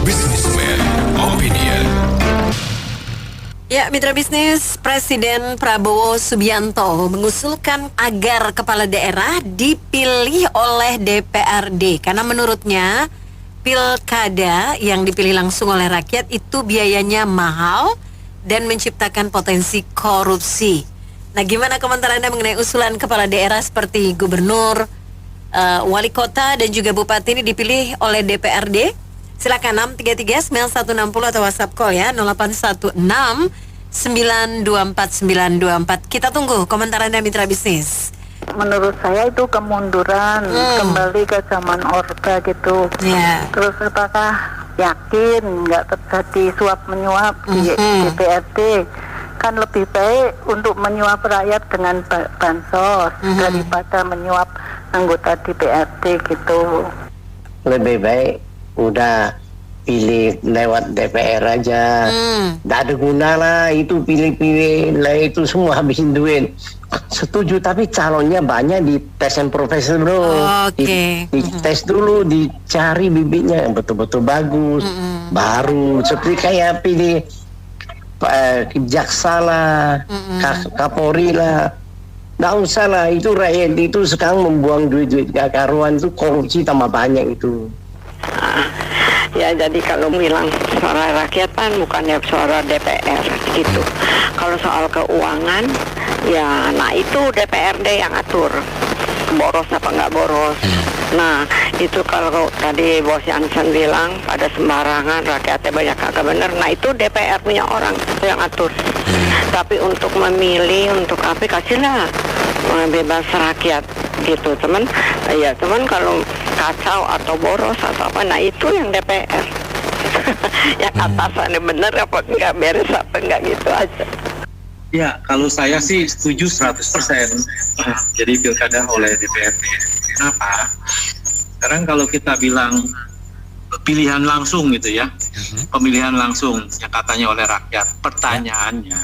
Businessman Opinion. Ya, mitra bisnis, Presiden Prabowo Subianto mengusulkan agar kepala daerah dipilih oleh DPRD karena menurutnya pilkada yang dipilih langsung oleh rakyat itu biayanya mahal dan menciptakan potensi korupsi. Nah, gimana komentar Anda mengenai usulan kepala daerah seperti gubernur, wali kota dan juga bupati ini dipilih oleh DPRD? Silakan 633-9160 atau WhatsApp call ya 0816-924-924. Kita tunggu komentar Anda mitra bisnis. Menurut saya itu kemunduran, kembali ke zaman Orde gitu. Terus apakah yakin nggak terjadi suap menyuap di DPRD? Kan lebih baik untuk menyuap rakyat dengan bansos daripada menyuap anggota DPRD gitu. Lebih baik udah pilih lewat DPR aja. Nggak ada guna lah itu pilih-pilih lah, itu semua habisin duit. Setuju, tapi calonnya banyak di tes and profesor bro. Dites dulu, dicari bibitnya yang betul-betul bagus, baru seperti kayak pilih jaksa lah, Kapolri lah. Nggak usah lah, itu rakyat itu sekarang membuang duit-duit gak karuan, itu korupsi tambah banyak itu. Ya, jadi kalau bilang suara rakyat kan bukannya suara DPR gitu. Kalau soal keuangan, ya nah itu DPRD yang atur boros apa nggak boros. Nah itu kalau tadi Bos Jansen bilang pada sembarangan rakyatnya banyak kagak bener. Nah itu DPR punya orang yang atur. Tapi untuk memilih untuk apa kasihlah bebas rakyat gitu teman. Ya teman kalau kacau atau boros atau apa, nah itu yang DPR. Yang atasannya bener apa enggak, beres apa enggak, gitu aja. Ya, kalau saya sih setuju 100%. Jadi pilkada oleh DPRD. Kenapa? Sekarang kalau kita bilang pilihan langsung gitu ya, pemilihan langsung yang katanya oleh rakyat. Pertanyaannya,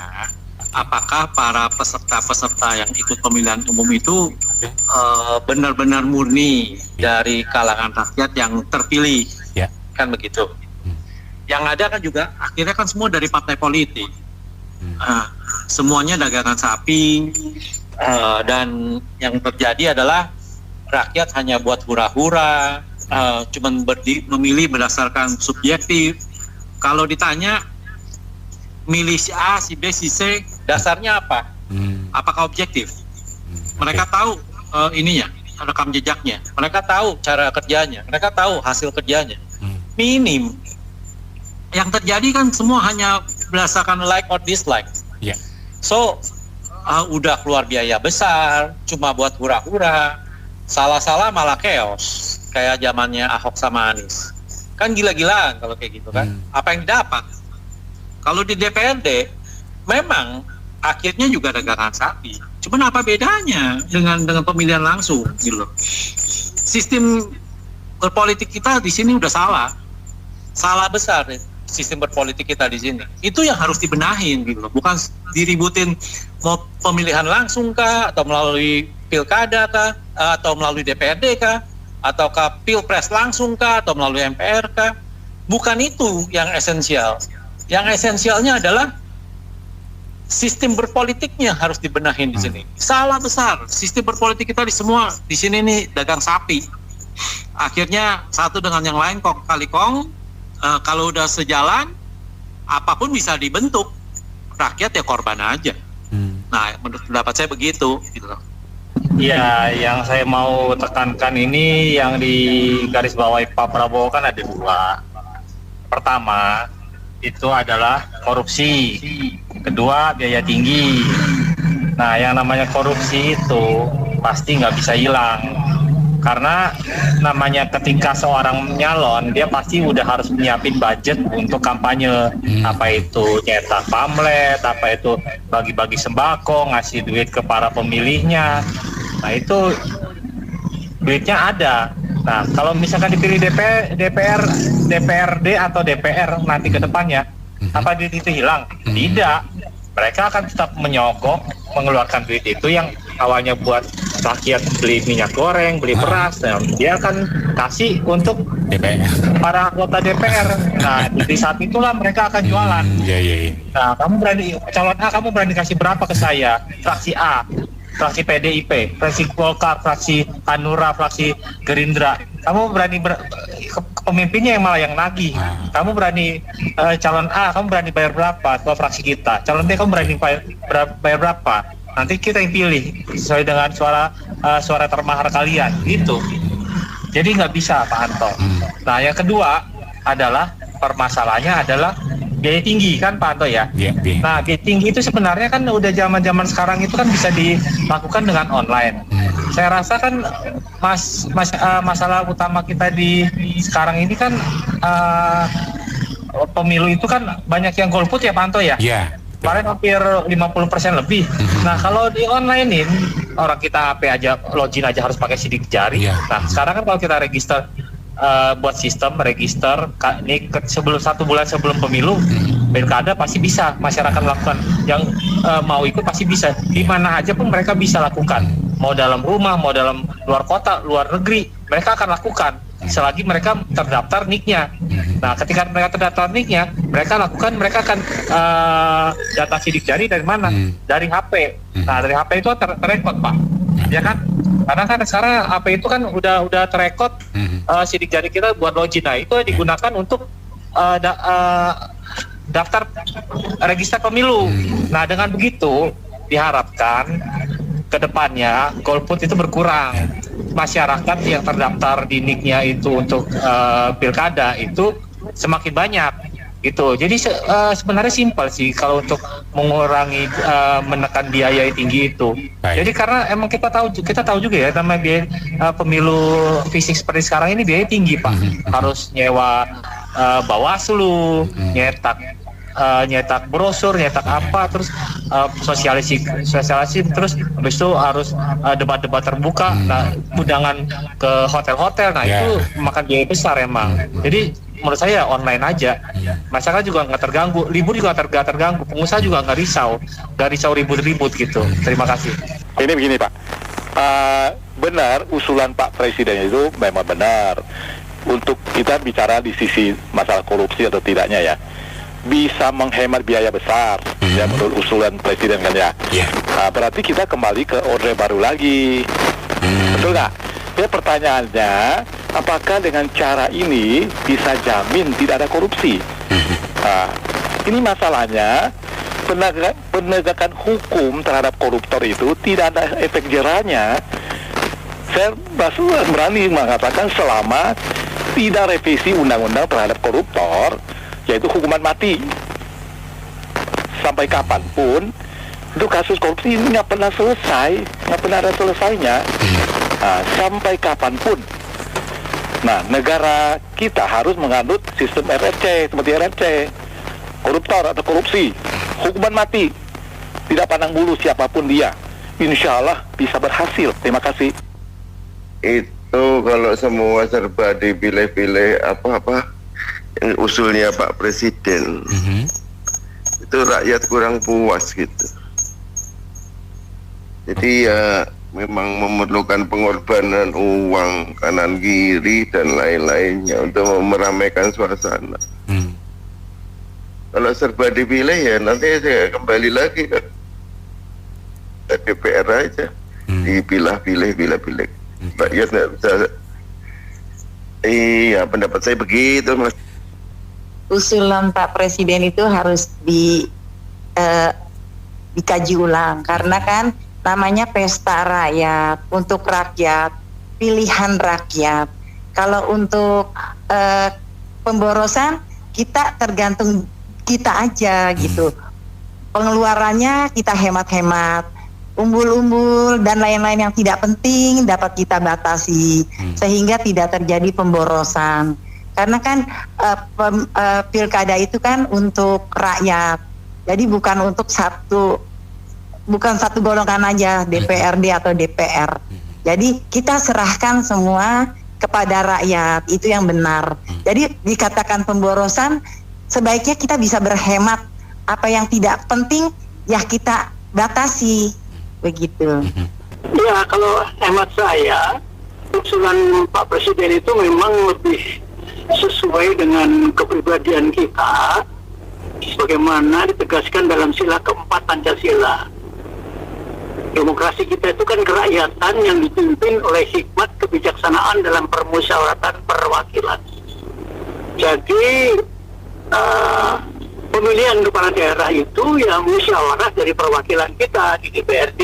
apakah para peserta-peserta yang ikut pemilihan umum itu benar-benar murni dari kalangan rakyat yang terpilih? Kan begitu. Yang ada kan juga akhirnya kan semua dari partai politik. Semuanya dagangan sapi, dan yang terjadi adalah rakyat hanya buat hura-hura, cuman memilih berdasarkan subjektif. Kalau ditanya milih si A, si B, si C, dasarnya apa? Apakah objektif? Mereka tahu ininya, rekam jejaknya, mereka tahu cara kerjanya, mereka tahu hasil kerjanya. Minim. Yang terjadi kan semua hanya berdasarkan like or dislike. So udah keluar biaya besar, cuma buat hura-hura, salah-salah malah chaos, kayak zamannya Ahok sama Anies. Kan gila-gilaan kalau kayak gitu kan. Apa yang didapat? Kalau di DPRD, memang akhirnya juga dagangan sapi. Cuman apa bedanya dengan pemilihan langsung gitu loh. Sistem berpolitik kita di sini udah salah besar ya. Sistem berpolitik kita di sini itu yang harus dibenahin gitu loh, bukan diributin mau pemilihan langsung kah atau melalui pilkada kah atau melalui DPRD kah atau pilpres langsung kah atau melalui MPR kah. Bukan itu yang esensial. Yang esensialnya adalah sistem berpolitiknya harus dibenahin di sini. Salah besar sistem berpolitik kita di sini nih dagang sapi. Akhirnya satu dengan yang lain kong kali kong. Kalau udah sejalan, apapun bisa dibentuk. Rakyat ya korban aja. Nah, menurut pendapat saya begitu, gitu loh. Ya, yang saya mau tekankan ini yang di garis bawahi Pak Prabowo kan ada dua. Pertama, itu adalah korupsi. Kedua, biaya tinggi. Nah, yang namanya korupsi itu pasti nggak bisa hilang. Karena namanya ketika seorang nyalon, dia pasti udah harus nyiapin budget untuk kampanye. Apa itu nyetak pamflet, apa itu bagi-bagi sembako, ngasih duit ke para pemilihnya. Nah itu duitnya ada. Nah kalau misalkan dipilih DPRD atau DPR nanti ke depannya, apa duit itu hilang? Tidak. Mereka akan tetap menyogok, mengeluarkan duit itu yang awalnya buat rakyat beli minyak goreng, beli beras, nah, dia akan kasih untuk DPR. para anggota DPR. Nah, di saat itulah mereka akan jualan. Iya. Nah, calon A kamu berani kasih berapa ke saya? Fraksi A, fraksi PDIP, fraksi Golkar, fraksi Hanura, fraksi Gerindra. Kamu berani pemimpinnya yang malah yang nagih. Kamu berani calon A, kamu berani bayar berapa ke fraksi kita? Calon B kamu berani bayar berapa? Nanti kita yang pilih sesuai dengan suara termahal kalian, gitu. Jadi nggak bisa, Pak Anto. Nah, yang kedua adalah permasalahannya adalah biaya tinggi kan, Pak Anto ya. Nah, biaya tinggi itu sebenarnya kan udah zaman sekarang itu kan bisa dilakukan dengan online. Saya rasa kan masalah utama kita di sekarang ini kan pemilu itu kan banyak yang golput ya, Pak Anto ya. Iya. Kemarin hampir 50% lebih. Nah, kalau di online-in, orang kita HP aja, login aja harus pakai sidik jari. Nah, sekarang kan kalau kita register, buat sistem register, ini sebelum 1 bulan sebelum pemilu, pilkada pasti bisa, masyarakat lakukan. Yang mau ikut pasti bisa. Di mana aja pun mereka bisa lakukan. Mau dalam rumah, mau dalam luar kota, luar negeri, mereka akan lakukan. Selagi mereka terdaftar NIK-nya. Nah, ketika mereka terdaftar NIK-nya, mereka akan data sidik jari dari mana? Dari HP. Nah, dari HP itu terekod, Pak. Ya kan? Karena kan sekarang HP itu kan udah terekod sidik jari kita buat login. Nah, itu digunakan untuk daftar register pemilu. Nah, dengan begitu diharapkan ke depannya golput itu berkurang. Masyarakat yang terdaftar di NIK-nya itu untuk pilkada itu semakin banyak gitu. Jadi sebenarnya simpel sih kalau untuk mengurangi menekan biaya yang tinggi itu. Jadi karena emang kita tahu juga ya namanya biaya pemilu fisik seperti sekarang ini biaya tinggi, Pak. Harus nyewa Bawaslu, nyetak brosur, nyetak apa, terus sosialisasi, terus habis itu harus debat-debat terbuka, nah undangan ke hotel-hotel, nah itu makan biaya besar emang. Jadi menurut saya online aja, masyarakat juga nggak terganggu, libur juga nggak terganggu, pengusaha juga nggak risau ribut-ribut gitu. Terima kasih. Ini begini, Pak, benar usulan Pak Presiden itu memang benar. Untuk kita bicara di sisi masalah korupsi atau tidaknya ya, bisa menghemat biaya besar ya menurut usulan presiden kan ya. Berarti kita kembali ke orde baru lagi, betul nggak? Ya pertanyaannya, apakah dengan cara ini bisa jamin tidak ada korupsi? Nah, ini masalahnya penegakan hukum terhadap koruptor itu tidak ada efek jerahnya. Saya berani mengatakan selama tidak revisi undang-undang terhadap koruptor, yaitu hukuman mati. Sampai kapanpun itu kasus korupsi ini nggak pernah selesai, nggak pernah ada selesainya. Nah, sampai kapanpun. Nah, negara kita harus menganut sistem RFC, seperti RFC. Koruptor atau korupsi, hukuman mati, tidak pandang bulu siapapun dia. Insya Allah bisa berhasil. Terima kasih. Itu kalau semua serba dipilih-pilih apa-apa yang usulnya Pak Presiden, itu rakyat kurang puas gitu. Jadi ya memang memerlukan pengorbanan uang kanan kiri dan lain-lainnya untuk meramaikan suasana. Kalau serba dipilih ya nanti saya kembali lagi ke DPR aja, dipilah-pilih. Rakyat nggak bisa. Iya, pendapat saya begitu, Mas. Usulan Pak Presiden itu harus dikaji ulang karena kan namanya pesta rakyat, untuk rakyat, pilihan rakyat. Kalau untuk pemborosan kita tergantung kita aja gitu. Pengeluarannya kita hemat-hemat, umbul-umbul dan lain-lain yang tidak penting dapat kita batasi sehingga tidak terjadi pemborosan. Karena kan pilkada itu kan untuk rakyat, jadi bukan satu golongan aja DPRD atau DPR. Jadi kita serahkan semua kepada rakyat, itu yang benar. Jadi dikatakan pemborosan, sebaiknya kita bisa berhemat, apa yang tidak penting ya kita batasi begitu. Ya, kalau hemat saya, usulan Pak Presiden itu memang lebih sesuai dengan kepribadian kita, sebagaimana ditegaskan dalam sila keempat Pancasila. Demokrasi kita itu kan kerakyatan yang dipimpin oleh hikmat kebijaksanaan dalam permusyawaratan perwakilan. Jadi pemilihan kepala daerah itu ya musyawarah dari perwakilan kita di DPRD.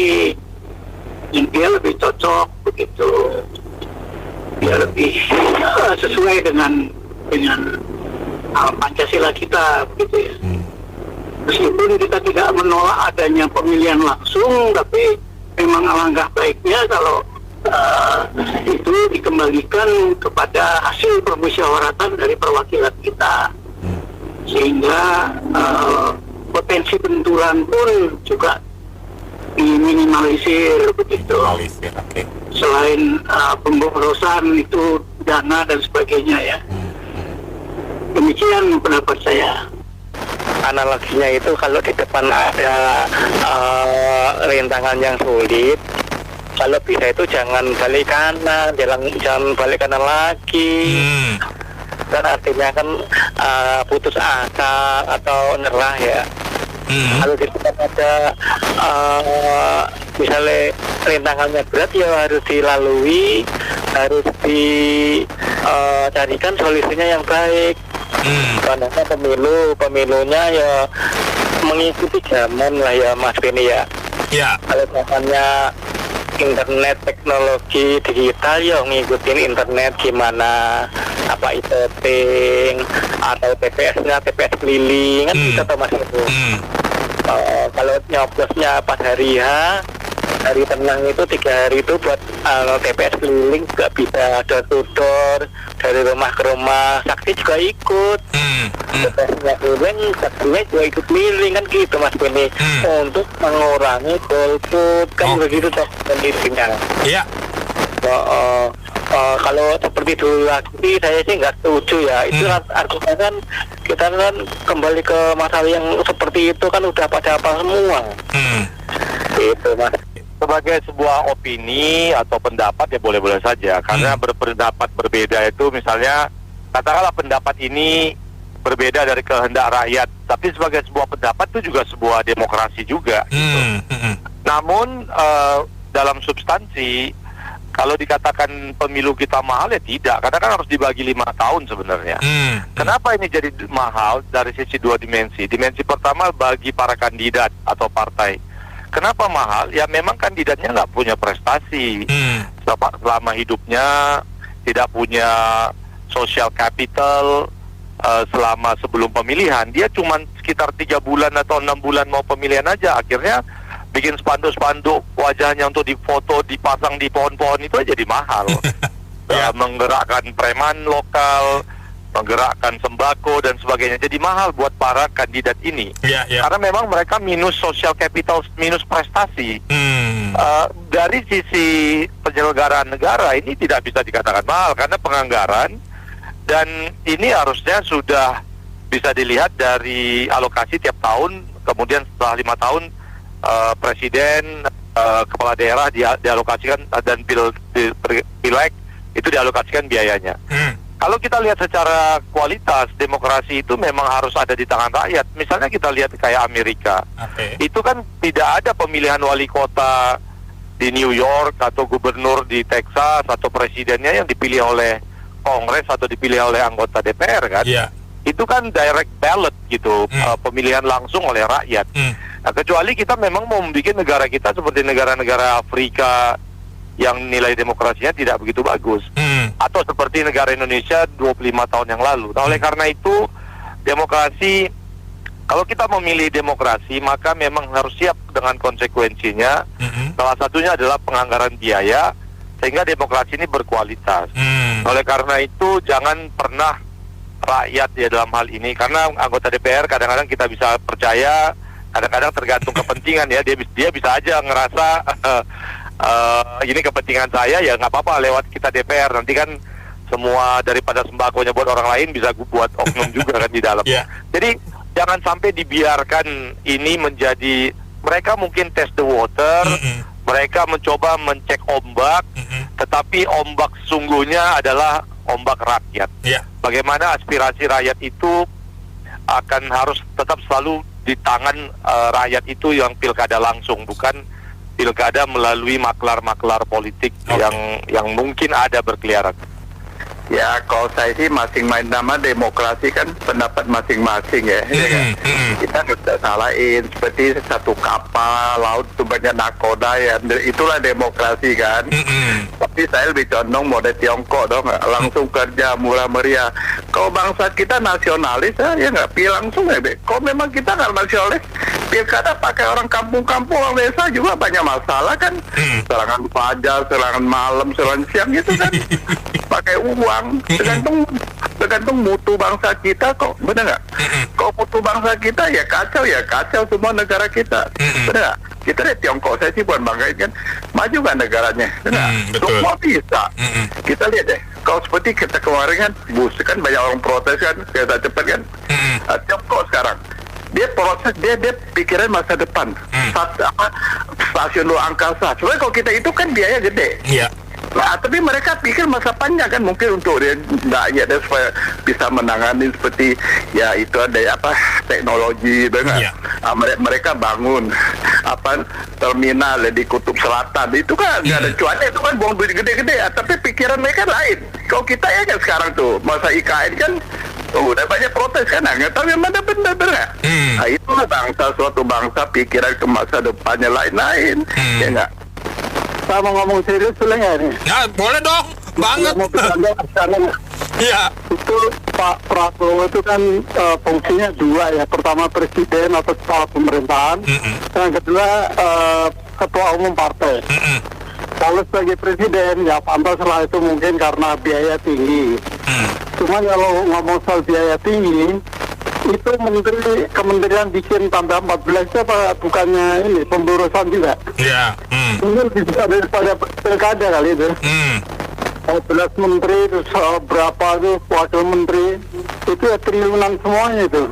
Dia lebih cocok begitu. Dia lebih sesuai dengan Pancasila kita begitu ya. Meskipun kita tidak menolak adanya pemilihan langsung, tapi memang alangkah baiknya kalau itu dikembalikan kepada hasil permusyawaratan dari perwakilan kita, sehingga potensi benturan pun juga diminimalisir begitu. Selain pemborosan itu dana dan sebagainya ya. Demikian pendapat saya. Analoginya itu kalau di depan ada rintangan yang sulit, kalau bisa itu jangan balik kanan, jangan balik kanan lagi. Dan artinya kan putus asa atau nyerah ya. Kalau di depan ada misalnya rintangannya berat ya harus dilalui, harus dicarikan solusinya yang baik. Karena pemilunya ya mengikuti zaman lah ya Mas Beni ya. Kalau zamannya internet teknologi digital ya ngikutin internet gimana, apa itu ting atau TPS-nya TPS keliling kan bisa tuh Mas itu. Kalau nyoblosnya pas hari hari tenang itu 3 hari itu buat TPS keliling juga bisa door to door dari rumah ke rumah, saksi juga ikut. TPS-nya keliling, saksinya juga ikut keliling kan gitu Mas Beni, untuk mengurangi golput kan begitu toh kondisinya. Iya. Kalau seperti dulu lagi saya sih nggak setuju ya. Itu artinya kan kita kan kembali ke masalah yang seperti itu kan udah pada apa semua. Itu Mas. Sebagai sebuah opini atau pendapat ya boleh-boleh saja, karena berpendapat berbeda itu misalnya katakanlah pendapat ini berbeda dari kehendak rakyat, tapi sebagai sebuah pendapat itu juga sebuah demokrasi juga gitu. Namun dalam substansi kalau dikatakan pemilu kita mahal ya tidak, karena kan harus dibagi 5 tahun sebenarnya. Kenapa ini jadi mahal? Dari sisi 2 dimensi. Dimensi pertama bagi para kandidat atau partai. Kenapa mahal? Ya memang kandidatnya nggak punya prestasi selama hidupnya, tidak punya social capital selama sebelum pemilihan. Dia cuma sekitar 3 bulan atau 6 bulan mau pemilihan aja, akhirnya bikin spanduk-spanduk wajahnya untuk difoto, dipasang di pohon-pohon itu aja jadi mahal. Menggerakkan preman lokal, menggerakkan sembako dan sebagainya, jadi mahal buat para kandidat ini. Karena memang mereka minus social capital, minus prestasi. Dari sisi penyelenggaraan negara ini tidak bisa dikatakan mahal karena penganggaran, dan ini harusnya sudah bisa dilihat dari alokasi tiap tahun. Kemudian setelah 5 tahun presiden, kepala daerah dialokasikan, dan pileg itu dialokasikan biayanya. Kalau kita lihat secara kualitas, demokrasi itu memang harus ada di tangan rakyat. Misalnya kita lihat kayak Amerika, itu kan tidak ada pemilihan wali kota di New York atau gubernur di Texas atau presidennya yang dipilih oleh Kongres atau dipilih oleh anggota DPR kan. Itu kan direct ballot gitu, pemilihan langsung oleh rakyat. Nah, kecuali kita memang mau membuat negara kita seperti negara-negara Afrika yang nilai demokrasinya tidak begitu bagus, atau seperti negara Indonesia 25 tahun yang lalu. Nah, oleh karena itu demokrasi, kalau kita memilih demokrasi maka memang harus siap dengan konsekuensinya. Salah satunya adalah penganggaran biaya sehingga demokrasi ini berkualitas. Oleh karena itu jangan pernah rakyat ya dalam hal ini, karena anggota DPR kadang-kadang kita bisa percaya, kadang-kadang tergantung kepentingan ya, dia bisa aja ngerasa ini kepentingan saya ya nggak apa-apa lewat kita DPR, nanti kan semua daripada sembakonya buat orang lain bisa buat oknum juga kan di dalam. Jadi jangan sampai dibiarkan ini menjadi, mereka mungkin test the water, mereka mencoba mencek ombak, tetapi ombak sesungguhnya adalah ombak rakyat. Bagaimana aspirasi rakyat itu akan harus tetap selalu di tangan rakyat itu yang pilkada langsung, bukan pilkada melalui maklar-maklar politik yang mungkin ada berkeliaran. Ya, kalau saya sih masing-masing, nama demokrasi kan pendapat masing-masing ya. Kita tidak salahin, seperti satu kapal laut itu banyak nakoda ya, itulah demokrasi kan. Tapi saya lebih condong model Tiongkok dong, langsung kerja murah meriah. Kalau bangsa kita nasionalis ya nggak pilih langsung ya. Kalau memang kita nggak nasionalis, pilkada pakai orang kampung-kampung, orang desa juga banyak masalah kan. Serangan fajar, serangan malam, serangan siang gitu kan. Pakai uang, tergantung mutu bangsa kita kok, benar nggak? Kalau mutu bangsa kita ya kacau semua negara kita, benar nggak? Kita lihat Tiongkok, saya sih bukan banggain kan, maju kan negaranya, benar? Semua bisa. Kita lihat deh, kalau seperti kita kemarin kan, kan banyak orang protes kan, kereta cepat kan, Tiongkok sekarang. Dia proses, dia pikiran masa depan. Stasiun luar angkasa. Sebenarnya kalau kita itu kan biaya gede. Nah, tapi mereka pikir masa panjang kan, mungkin untuk dia rakyat dan supaya bisa menangani seperti ya itu ada teknologi, benar. Mereka bangun terminal di Kutub Selatan itu kan nggak ada cuaca, itu kan buang duit gede-gede ya, tapi pikiran mereka lain. Kalau kita ya kan sekarang tuh masa IKN kan udah banyak protes kan, nggak tahu yang mana benar. Nah, itulah suatu bangsa pikiran ke masa depannya lain-lain, ya nggak? Saya mau ngomong serius boleh nggak ini? Ya boleh dong, banget. Iya. Itu Pak Prabowo itu kan fungsinya dua ya. Pertama presiden atau kepala pemerintahan, yang kedua ketua umum partai. Kalau sebagai presiden ya pantaslah itu mungkin karena biaya tinggi. Cuma kalau ngomong soal biaya tinggi, itu kementerian bikin tambah 14 apa bukannya ini pemborosan juga? Iya. Mungkin bisa daripada pilkada kali itu. 14 menteri, terus berapa itu wakil menteri, itu ya triliunan semuanya itu.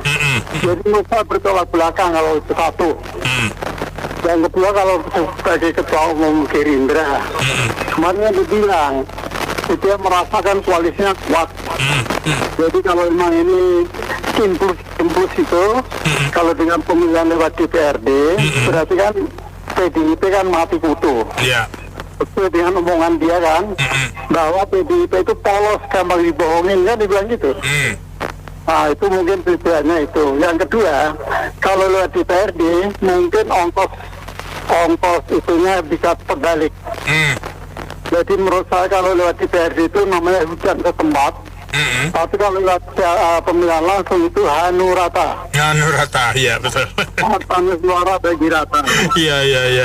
Jadi lupa bertolak belakang kalau itu satu. Yang kedua kalau sebagai ketua umum Gerindra, kemarin dibilang itu merasakan koalisinya kuat. Jadi kalau memang ini impuls itu, kalau dengan pemilihan lewat DPRD, berarti kan PDIP kan mati kutu. Sesuai dengan omongan dia kan, bahwa PDIP itu polos, gampang dibohongin kan, dibilang gitu. Nah itu mungkin tujuannya itu. Yang kedua, kalau lewat DPRD, mungkin ongkos itunya bisa terbalik. Jadi menurut saya kalau lewat DPRD itu namanya hujan ke tempat. Tapi kalau lewat pemilihan langsung itu hanurata. Hanurata, iya betul. Matanya suara bagi rata. Iya.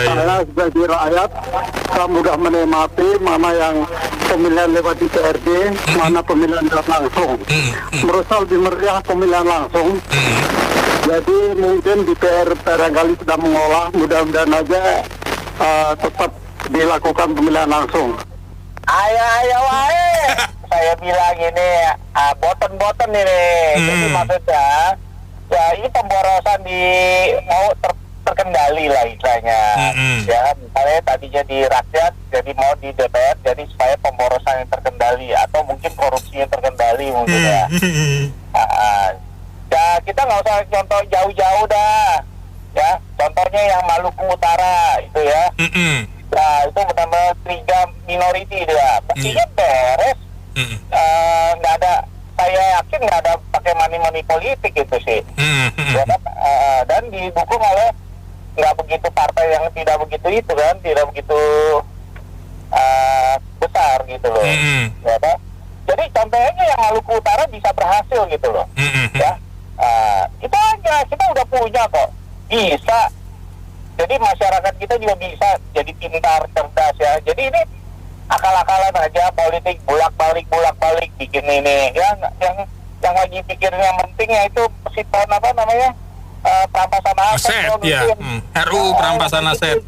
Saya sebagai rakyat, saya mudah menikmati mana yang pemilihan lewat DPRD, mana pemilihan langsung. Menurut saya lebih meriah pemilihan langsung. Jadi mungkin DPR barangkali sudah mengolah, mudah-mudahan aja tetap dilakukan pemilihan langsung. Ayo wae. Saya bilang ini boten ini. Jadi maksudnya ya ini pemborosan mau terkendali lah istilahnya. Ya misalnya tadinya di rakyat jadi mau di DPR, jadi supaya pemborosan yang terkendali atau mungkin korupsi yang terkendali mungkin ya. Ya kita nggak usah contoh jauh-jauh dah. Ya contohnya yang Maluku Utara itu ya. Nah itu pertama 3 minority dia, buktinya beres. Nggak ada, saya yakin nggak ada pakai money politik gitu sih. Ya, dan didukung oleh nggak begitu partai yang tidak begitu itu kan, tidak begitu besar gitu loh. Ya, jadi contohnya yang Maluku Utara bisa berhasil gitu loh. Ya, itu aja kita udah punya kok, bisa. Jadi masyarakat kita juga bisa jadi pintar, cerdas ya. Jadi ini akal-akalan aja politik, bolak-balik bikin ini. Ya, yang lagi pikirnya yang penting ya itu siton apa namanya perampasan aset. Ya. RUU perampasan aset.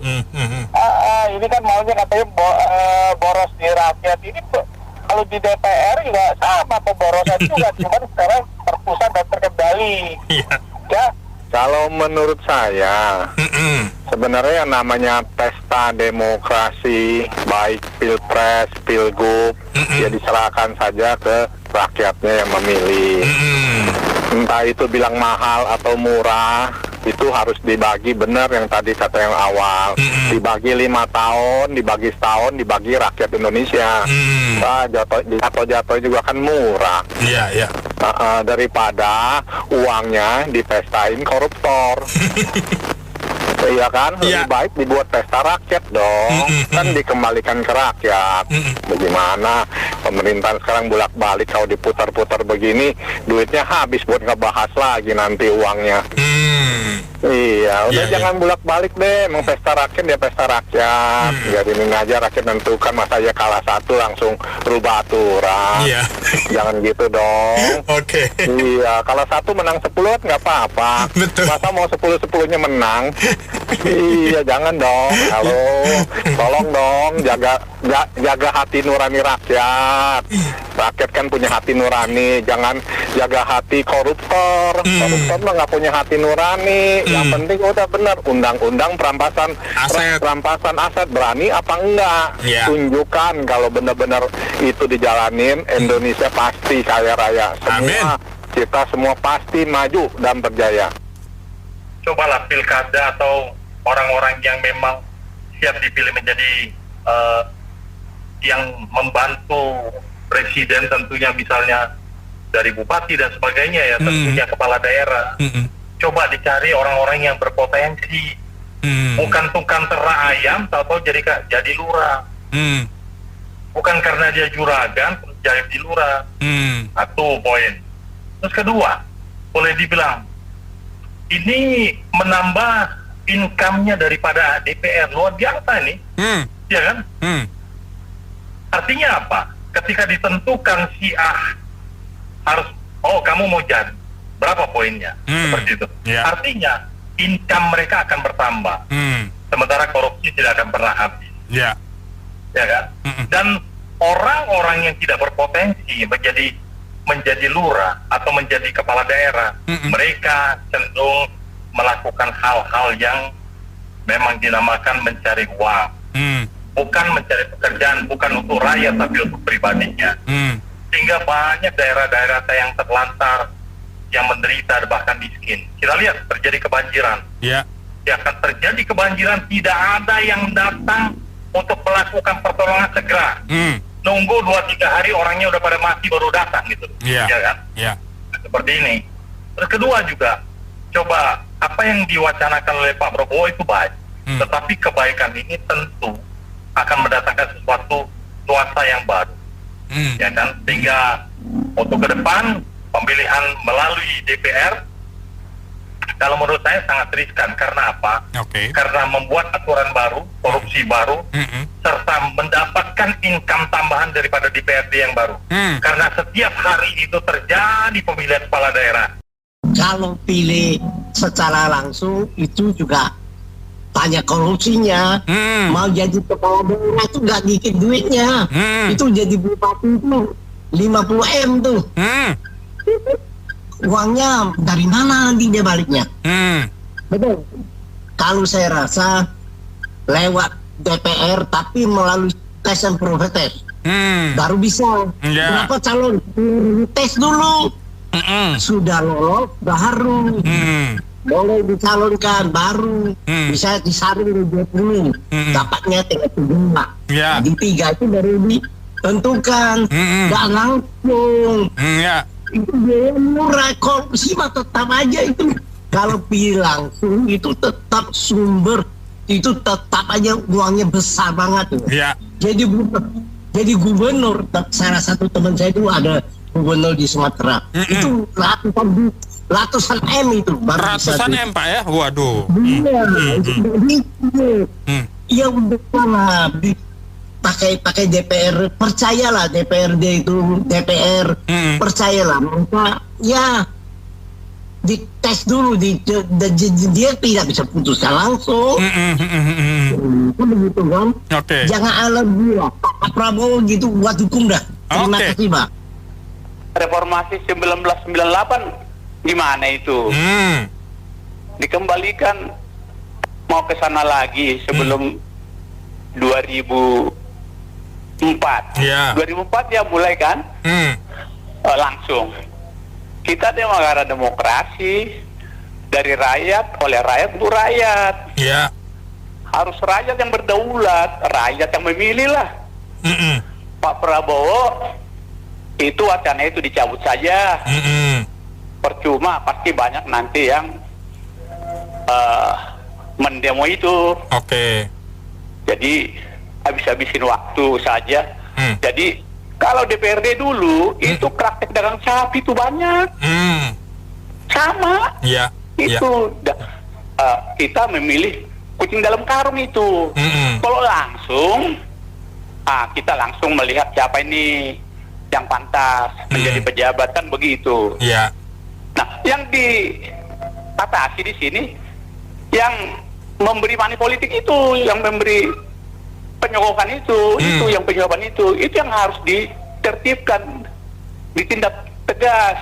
Ini kan maunya katanya boros di rakyat. Ini kalau di DPR juga sama pemborosan juga, cuman sekarang terpusat dan terkendali. Ya. Kalau menurut saya, sebenarnya yang namanya pesta demokrasi, baik pilpres, pilgub, ya diserahkan saja ke rakyatnya yang memilih. Entah itu bilang mahal atau murah, itu harus dibagi benar yang tadi kata yang awal. Dibagi 5 tahun, dibagi setahun, dibagi rakyat Indonesia. Nah, jatuh juga kan murah. Iya. Daripada uangnya dipestain koruptor. Iya kan, lebih baik dibuat pesta rakyat dong. Kan dikembalikan ke rakyat. Bagaimana pemerintahan sekarang bolak-balik kalau diputar-putar begini, duitnya habis buat ngebahas lagi nanti uangnya. Iya, udah jangan bolak-balik deh. Mau pesta rakyat ya pesta rakyat. Jadi ini aja rakyat nentukan, masa ya kalah satu langsung rubah aturan. Jangan gitu dong. Oke. Iya, kalau satu menang 10 nggak apa-apa. Masa mau 10-10-nya menang? Iya, jangan dong. Halo, tolong dong jaga hati nurani rakyat. Rakyat kan punya hati nurani, jangan jaga hati koruptor. Koruptor mah nggak punya hati nurani. Yang penting udah benar undang-undang perampasan aset berani apa enggak? Tunjukkan kalau benar-benar itu dijalanin, Indonesia pasti kaya raya. Kita semua pasti maju dan berjaya. Cobalah pilkada atau orang-orang yang memang siap dipilih menjadi yang membantu presiden, tentunya misalnya dari bupati dan sebagainya ya, tentunya kepala daerah. Coba dicari orang-orang yang berpotensi, bukan tukang ternak ayam atau jadi lurah. Bukan karena dia juragan jadi lurah. Satu poin. Terus kedua, boleh dibilang ini menambah income-nya daripada DPR luar biasa nih, ya kan? Artinya apa? Ketika ditentukan si A harus, kamu mau jadi berapa poinnya, seperti itu. Artinya income mereka akan bertambah, sementara korupsi tidak akan pernah habis. Ya kan? Dan orang-orang yang tidak berpotensi menjadi lurah atau menjadi kepala daerah, mereka cenderung melakukan hal-hal yang memang dinamakan mencari uang, bukan mencari pekerjaan, bukan untuk rakyat tapi untuk pribadinya. Sehingga banyak daerah-daerah yang terlantar, yang menderita bahkan miskin. Kita lihat terjadi kebanjiran. Ya akan terjadi kebanjiran, tidak ada yang datang untuk melakukan pertolongan segera. Nunggu 2-3 hari orangnya udah pada mati baru datang gitu. Ya kan? Seperti ini. Terus kedua juga, coba apa yang diwacanakan oleh Pak Prabowo itu baik. Tetapi kebaikan ini tentu akan mendatangkan sesuatu nuansa yang baru. Ya kan? Sehingga untuk ke depan pemilihan melalui DPR, kalau menurut saya sangat riskan. Karena apa? Karena membuat aturan baru, korupsi baru, serta mendapatkan income tambahan daripada DPRD yang baru. Karena setiap hari itu terjadi pemilihan kepala daerah. Kalau pilih secara langsung itu juga banyak korupsinya. Mau jadi kepala daerah itu gak dikit duitnya. Itu jadi bupati itu 50M tuh. Uangnya dari mana nanti dia baliknya? Betul. Kalau saya rasa lewat DPR tapi melalui tes and profit test, baru bisa. Berapa calon? Tes dulu. Sudah lolos baru boleh dicalonkan, baru bisa disaring dulu. Dapatnya tinggal 2. Di 3 itu baru ditentukan. Gak langsung. Itu biaya murah, korupsi mah tetap aja itu. Kalau pilih langsung itu tetap sumber, itu tetap aja uangnya besar banget. Jadi gubernur, salah satu teman saya itu ada gubernur di Sumatera. Itu ratusan M itu. Ratusan M Pak ya? Waduh. Iya udah pakai DPR, percayalah DPRD itu DPR, percayalah mereka ya dites dulu, dia tidak bisa putuskan langsung. Begitu kan? Jangan alergi lah Pak Prabowo gitu buat hukum dah. Terima kasih Pak. Reformasi 1998 gimana itu? dikembalikan mau ke sana lagi sebelum 2004. 2004 ya mulai kan? Langsung. Kita negara demokrasi dari rakyat, oleh rakyat untuk rakyat. Harus rakyat yang berdaulat, rakyat yang memilih lah. Pak Prabowo itu wacana itu dicabut saja. Percuma, pasti banyak nanti yang mendemo itu. Jadi habis-habisin waktu saja. Jadi kalau DPRD dulu itu praktek dagang sapi itu banyak. Sama. Itu kita memilih kucing dalam karung itu. Kalau langsung kita langsung melihat siapa ini yang pantas menjadi pejabat, kan begitu. Nah, yang diatasi di sini yang memberi money politik itu, yang memberi penyogokan itu yang penyuapan itu yang harus ditertibkan, ditindak tegas.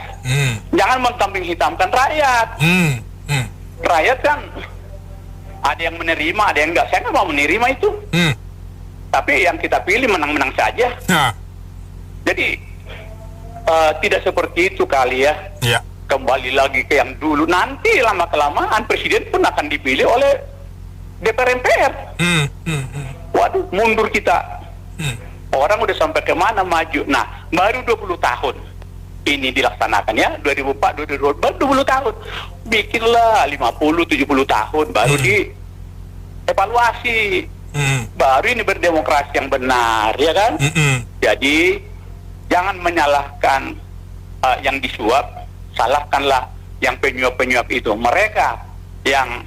Jangan mengkambing hitamkan rakyat. Rakyat kan ada yang menerima, ada yang enggak. Saya nggak mau menerima itu. Tapi yang kita pilih menang-menang saja. Jadi tidak seperti itu kali ya. Kembali lagi ke yang dulu. Nanti lama-kelamaan presiden pun akan dipilih oleh DPR MPR. Waduh, mundur kita. Orang udah sampai kemana maju. Nah, baru 20 tahun ini dilaksanakan ya, 2004, 2022, baru 20 tahun. Bikinlah 50, 70 tahun, baru dievaluasi. Baru ini berdemokrasi yang benar, ya kan? Jadi, jangan menyalahkan yang disuap, salahkanlah yang penyuap-penyuap itu. Mereka yang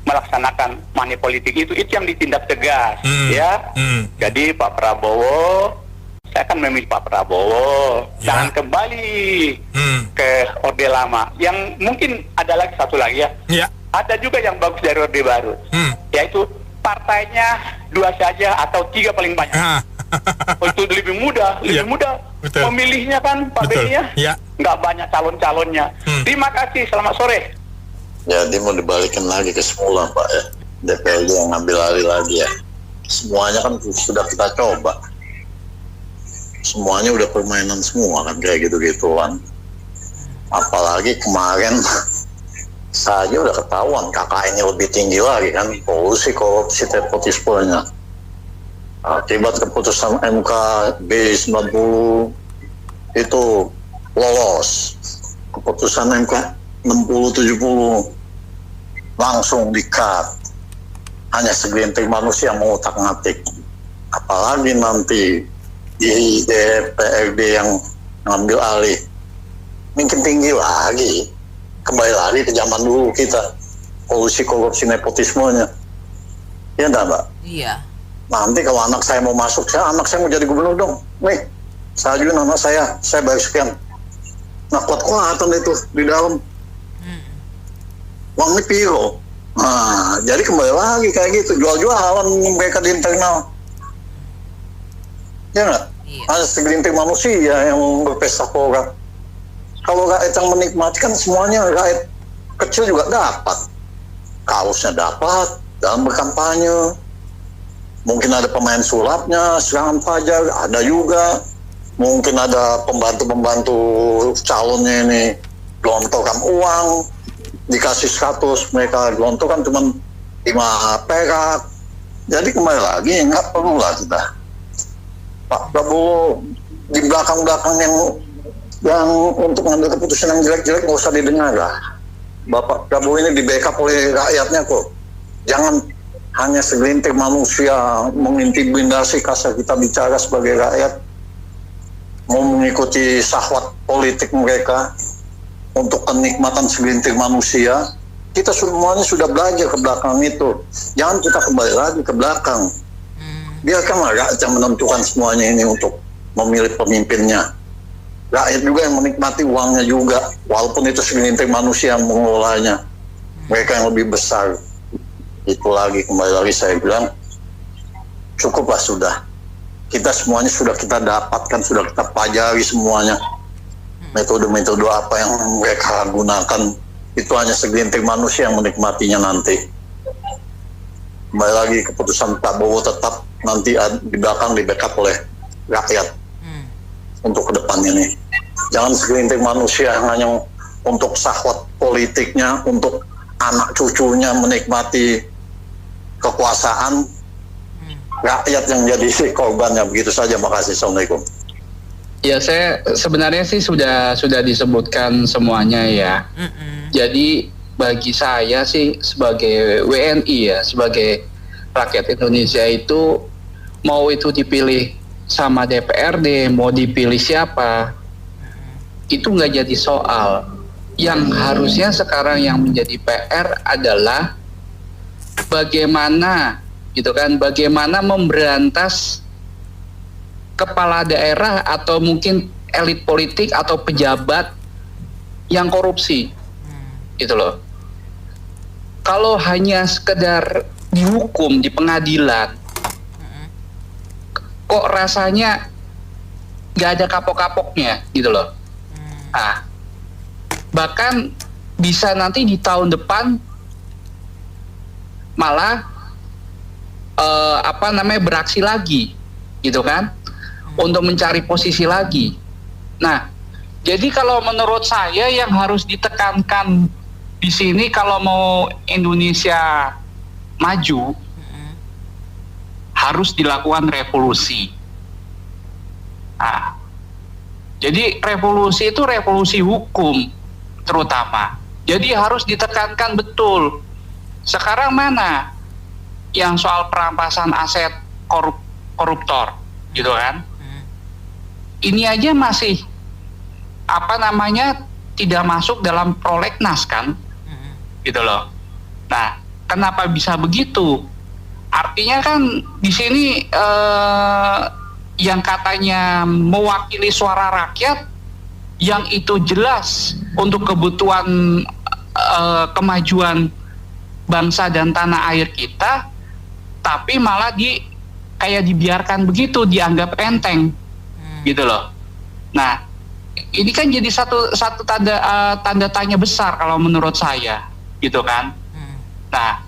melaksanakan money politik itu yang ditindak tegas, ya. Jadi Pak Prabowo, saya akan memilih Pak Prabowo. Jangan kembali ke orde lama. Yang mungkin ada lagi satu lagi ya. Ada juga yang bagus dari orde baru, yaitu partainya 2 saja atau 3 paling banyak. Itu lebih mudah, pemilihnya kan Pak Beni ya. Nggak banyak calon-calonnya. Terima kasih, selamat sore. Jadi mau dibalikin lagi ke semula Pak ya, DPRD yang ngambil alih lagi ya. Semuanya kan sudah kita coba, semuanya udah permainan semua kan, kayak gitu-gituan. Apalagi kemarin saja udah ketahuan KKN-nya lebih tinggi lagi kan, polusi, korupsi, nepotismenya. Akibat keputusan MK B90 itu lolos, keputusan MK 60-70 langsung di-cut. Hanya segelintir manusia mengutak-ngatik. Apalagi nanti di DPRD yang ngambil alih, mungkin tinggi lagi. Kembali lagi ke zaman dulu kita, polusi, korupsi, nepotismenya. Iya enggak Mbak? Iya. Nanti kalau anak saya mau masuk, anak saya mau jadi gubernur dong. Nih, saya ajuin anak saya bayar sekian. Nah, kuat-kuatan itu di dalam. Uangnya piro. Nah, jadi kembali lagi kayak gitu, jual-jualan mereka di internal. Ya nggak? Ada segelintir manusia yang berpesta pora. Kalau rakyat yang menikmati kan semuanya, rakyat kecil juga dapat. Kaosnya dapat dalam berkampanye. Mungkin ada pemain sulapnya, serangan fajar, ada juga. Mungkin ada pembantu-pembantu calonnya ini gelontorkan uang, dikasih 100, mereka gelontorkan cuma 5 perak. Jadi kembali lagi, nggak perlu lah kita. Pak Prabowo di belakang-belakang yang untuk mengambil keputusan yang jelek-jelek nggak usah didengar lah. Bapak Prabowo ini di backup oleh rakyatnya kok. Jangan hanya segelintir manusia mengintimidasi, kasar kita bicara sebagai rakyat, mau mengikuti syahwat politik mereka untuk kenikmatan segelintir manusia. Kita semuanya sudah belajar ke belakang itu. Jangan kita kembali lagi ke belakang. Biarkanlah rakyat yang menentukan semuanya ini untuk memilih pemimpinnya. Rakyat juga yang menikmati uangnya juga, walaupun itu segelintir manusia yang mengelolanya. Mereka yang lebih besar. Itu lagi, kembali lagi saya bilang, cukuplah sudah. Kita semuanya sudah kita dapatkan, sudah kita pelajari semuanya. Metode-metode apa yang mereka gunakan itu hanya segelintir manusia yang menikmatinya nanti. Kembali lagi keputusan Prabowo tetap nanti di belakang di backup oleh rakyat untuk ke depan ini. Jangan segelintir manusia hanya untuk syahwat politiknya, untuk anak cucunya menikmati kekuasaan, rakyat yang jadi korbannya. Begitu saja, makasih. Assalamualaikum. Ya, saya sebenarnya sih sudah disebutkan semuanya ya. Jadi bagi saya sih sebagai WNI ya, sebagai rakyat Indonesia itu mau itu dipilih sama DPRD, mau dipilih siapa, itu nggak jadi soal. Yang harusnya sekarang yang menjadi PR adalah bagaimana gitu kan, bagaimana memberantas kepala daerah atau mungkin elit politik atau pejabat yang korupsi, gitu loh. Kalau hanya sekedar dihukum di pengadilan, kok rasanya nggak ada kapok-kapoknya, gitu loh. Nah, bahkan bisa nanti di tahun depan malah beraksi lagi, gitu kan, untuk mencari posisi lagi. Nah, jadi kalau menurut saya yang harus ditekankan di sini kalau mau Indonesia maju, harus dilakukan revolusi. Nah, jadi revolusi itu revolusi hukum terutama. Jadi harus ditekankan betul. Sekarang mana yang soal perampasan aset koruptor, gitu kan? Ini aja masih tidak masuk dalam prolegnas kan, gitu loh. Nah, kenapa bisa begitu? Artinya kan di sini yang katanya mewakili suara rakyat, yang itu jelas untuk kebutuhan kemajuan bangsa dan tanah air kita, tapi malah kayak dibiarkan begitu, dianggap enteng. Gitu loh. Nah, ini kan jadi satu tanda tanya besar kalau menurut saya, gitu kan. Nah,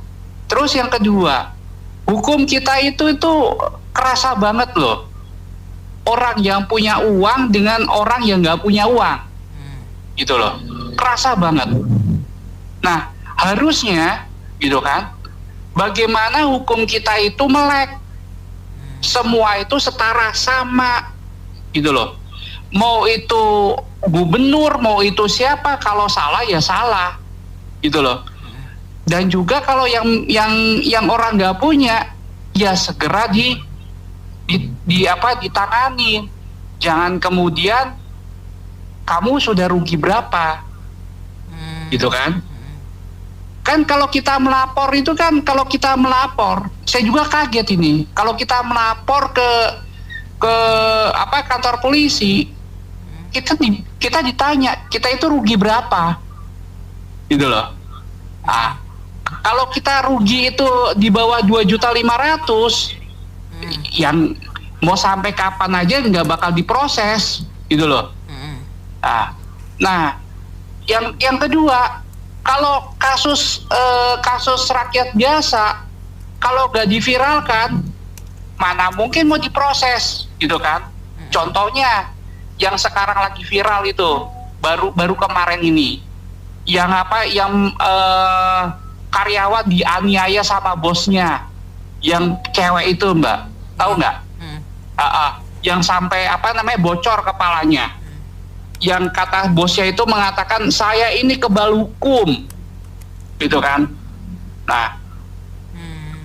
terus yang kedua, hukum kita itu kerasa banget loh. Orang yang punya uang dengan orang yang nggak punya uang, gitu loh, kerasa banget. Nah, harusnya, gitu kan, bagaimana hukum kita itu melek, semua itu setara, sama. Gitu loh. Mau itu gubernur, mau itu siapa, kalau salah ya salah. Gitu loh. Dan juga kalau yang orang nggak punya, ya segera ditangani. Jangan kemudian kamu sudah rugi berapa. Gitu kan? Kan kalau kita melapor itu kan, saya juga kaget ini. Kalau kita melapor ke kantor polisi, kita ditanya kita itu rugi berapa, gitu loh. Nah, kalau kita rugi itu di bawah 2.500.000, yang mau sampai kapan aja nggak bakal diproses, gitu loh. Nah, yang kedua, kalau kasus rakyat biasa, kalau nggak diviralkan, mana mungkin mau diproses, gitu kan? Contohnya yang sekarang lagi viral itu baru kemarin ini, yang karyawan dianiaya sama bosnya, yang cewek itu, Mbak, tahu nggak? Yang sampai bocor kepalanya, yang kata bosnya itu mengatakan saya ini kebal hukum, gitu kan?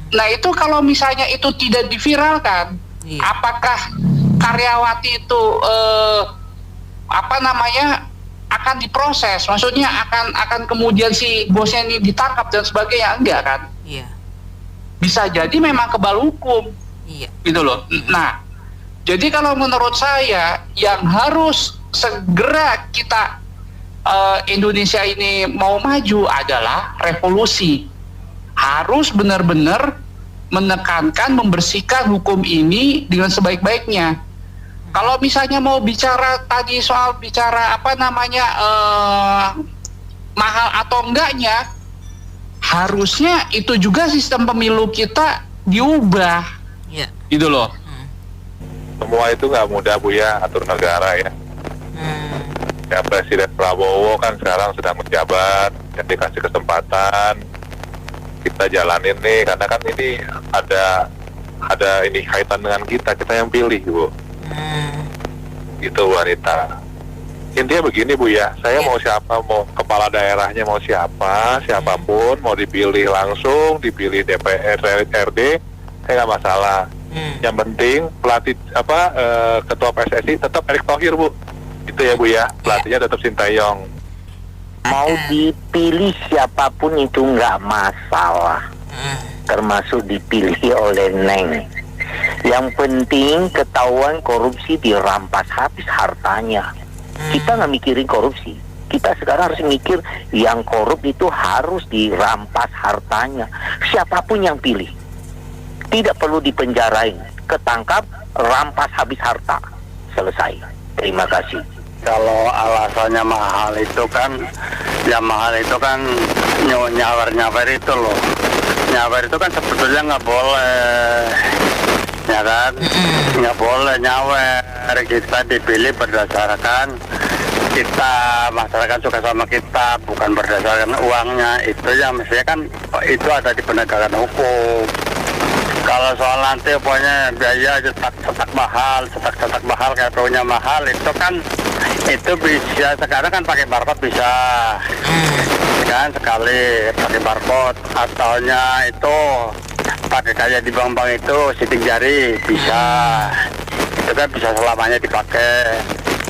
Nah itu kalau misalnya itu tidak diviralkan, apakah karyawati itu akan diproses? Maksudnya akan kemudian si bosnya ini ditangkap dan sebagainya? Enggak kan? Bisa jadi memang kebal hukum, gitu loh. Nah, jadi kalau menurut saya yang harus segera kita Indonesia ini mau maju adalah revolusi. Harus benar-benar menekankan, membersihkan hukum ini dengan sebaik-baiknya. Kalau misalnya mau bicara tadi soal mahal atau enggaknya, harusnya itu juga sistem pemilu kita diubah. Ya. Gitu loh. Semua itu nggak mudah Bu ya, atur negara ya. Ya Presiden Prabowo kan sekarang sedang menjabat, yang dikasih kesempatan kita jalanin nih, karena kan ini ada ini kaitan dengan kita yang pilih Bu. Itu wanita. Intinya begini Bu ya, saya mau siapa, mau kepala daerahnya mau siapapun, mau dipilih langsung, dipilih DPR, RD, saya nggak masalah. Yang penting pelatih ketua PSSI tetap Erick Thohir Bu. Itu ya Bu ya, pelatihnya tetap Sintayong. Mau dipilih siapapun itu nggak masalah, termasuk dipilih oleh Neng. Yang penting ketahuan korupsi dirampas habis hartanya. Kita nggak mikirin korupsi, kita sekarang harus mikir yang korup itu harus dirampas hartanya. Siapapun yang pilih, tidak perlu dipenjarain, ketangkap, rampas habis harta, selesai. Terima kasih. Kalau alasannya mahal itu kan, yang mahal itu kan nyawer itu loh. Nyawer itu kan sebetulnya nggak boleh, ya kan? Nggak boleh nyawer. Kita dipilih berdasarkan kita, masyarakat suka sama kita, bukan berdasarkan uangnya. Itu yang mestinya kan itu ada di penegakan hukum. Kalau soal nanti pokoknya biaya cetak mahal kayak punya mahal, itu kan itu bisa sekarang kan pakai barcode bisa kan, sekali pakai barcode, ataunya itu pakai kayak di bank-bank itu sidik jari bisa, itu kan bisa selamanya dipakai.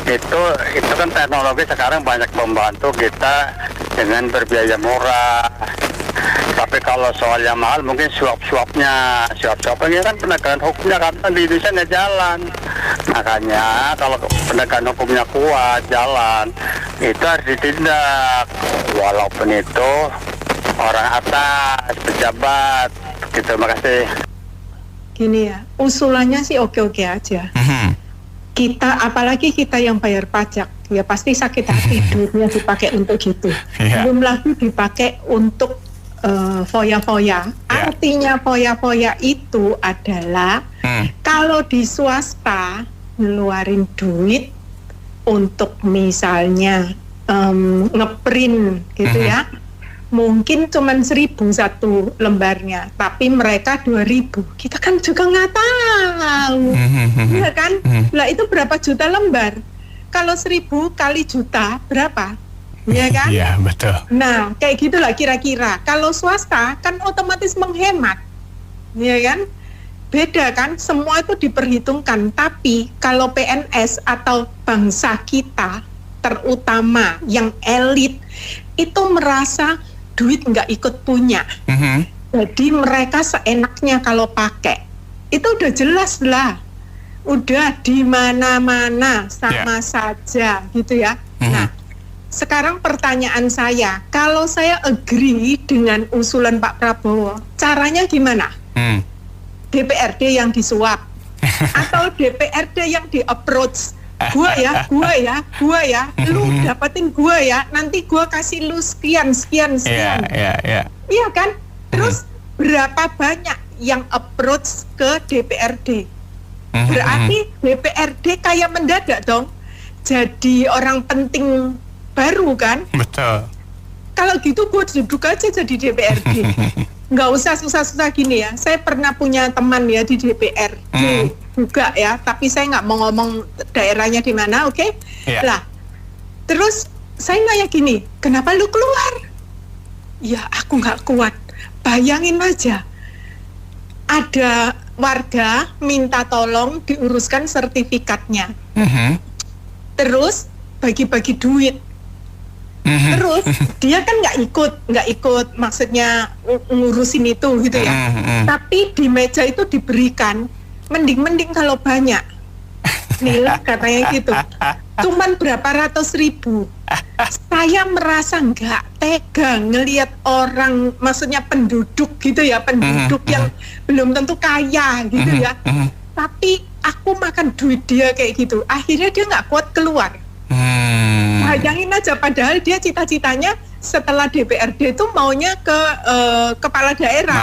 Itu kan teknologi sekarang banyak membantu kita dengan berbiaya murah. Tapi kalau soal yang mahal mungkin suap-suapnya kan penegakan hukumnya karena di Indonesia nggak jalan. Makanya kalau penegakan hukumnya kuat jalan, itu harus ditindak walaupun itu orang atas, pejabat. Gitu, makasih. Gini ya, usulannya sih oke-oke aja. Kita, apalagi kita yang bayar pajak, ya pasti sakit hati duitnya dipakai untuk gitu. Belum lagi dipakai untuk foya-foya. Artinya foya-foya itu adalah kalau di swasta ngeluarin duit untuk misalnya ngeprint gitu ya, mungkin cuman 1.000 satu lembarnya, tapi mereka 2.000. Kita kan juga nggak tahu, ya kan? Lah itu berapa juta lembar? Kalau 1.000 kali juta berapa? Ya kan? Iya, betul. Nah, kayak gitulah kira-kira. Kalau swasta kan otomatis menghemat, ya kan? Beda kan? Semua itu diperhitungkan. Tapi kalau PNS atau bangsa kita, terutama yang elit, itu merasa duit nggak ikut punya. Jadi mereka seenaknya kalau pakai. Itu udah jelas lah. Udah di mana-mana sama saja gitu ya. Nah, sekarang pertanyaan saya, kalau saya agree dengan usulan Pak Prabowo, caranya gimana? DPRD yang disuap atau DPRD yang di-approach? Gua ya, lu dapetin gua ya, nanti gua kasih lu sekian. Iya kan? Terus berapa banyak yang approach ke DPRD? Berarti DPRD kayak mendadak dong jadi orang penting baru kan? Betul. Kalau gitu gue duduk aja jadi DPRD. Nggak usah susah-susah gini ya. Saya pernah punya teman ya di DPRD juga ya, tapi saya nggak mau ngomong daerahnya di mana, oke? Lah, terus saya nanya gini, kenapa lu keluar? Ya aku nggak kuat. Bayangin aja, ada warga minta tolong diuruskan sertifikatnya, terus bagi-bagi duit. Terus dia kan nggak ikut maksudnya ngurusin itu gitu ya. Tapi di meja itu diberikan mending kalau banyak. Nila katanya gitu. Cuman berapa ratus ribu. Saya merasa nggak tega ngelihat orang, maksudnya penduduk gitu ya, penduduk yang belum tentu kaya gitu ya. Tapi aku makan duit dia kayak gitu. Akhirnya dia nggak kuat keluar. Bayangin aja, padahal dia cita-citanya setelah DPRD itu maunya ke kepala daerah.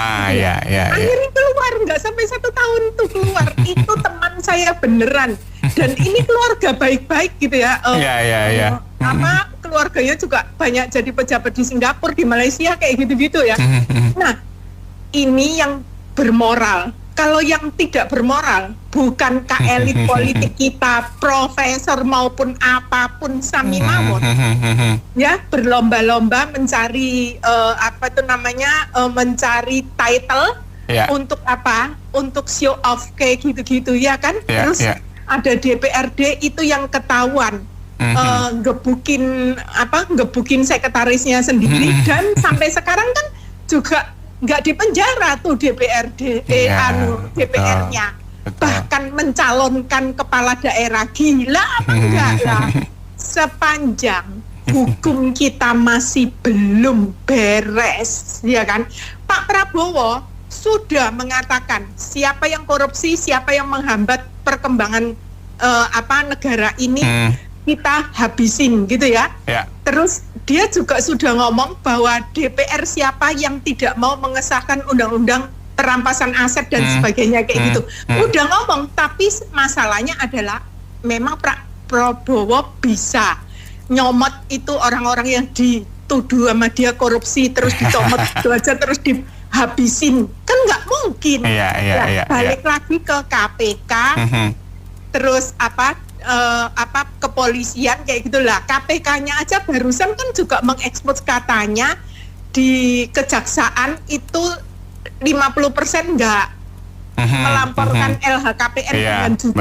Akhirnya keluar, nggak sampai 1 tahun tuh keluar. Itu teman saya beneran. Dan ini keluarga baik-baik gitu ya. Keluarganya juga banyak jadi pejabat di Singapura, di Malaysia kayak gitu-gitu ya. Nah, ini yang bermoral. Kalau yang tidak bermoral, bukankah elit politik kita, profesor maupun apapun sami mawon, ya berlomba-lomba mencari mencari title untuk apa? Untuk show off kayak gitu-gitu ya kan? Terus ada DPRD itu yang ketahuan gebukin sekretarisnya sendiri dan sampai sekarang kan juga nggak dipenjara tuh DPR-nya, bahkan mencalonkan kepala daerah. Gila apa enggak lah? Sepanjang hukum kita masih belum beres, ya kan? Pak Prabowo sudah mengatakan siapa yang korupsi, siapa yang menghambat perkembangan negara ini kita habisin gitu ya. Terus dia juga sudah ngomong bahwa DPR siapa yang tidak mau mengesahkan undang-undang perampasan aset dan sebagainya kayak gitu. Udah ngomong, tapi masalahnya adalah memang Pak Prabowo bisa nyomot itu orang-orang yang dituduh sama dia korupsi terus dicomot gitu aja terus dihabisin. Kan nggak mungkin. Balik lagi ke KPK. Terus kepolisian kayak gitulah. KPK-nya aja barusan kan juga mengekspos katanya di kejaksaan itu 50% enggak melamporkan LHKPN dengan jujur.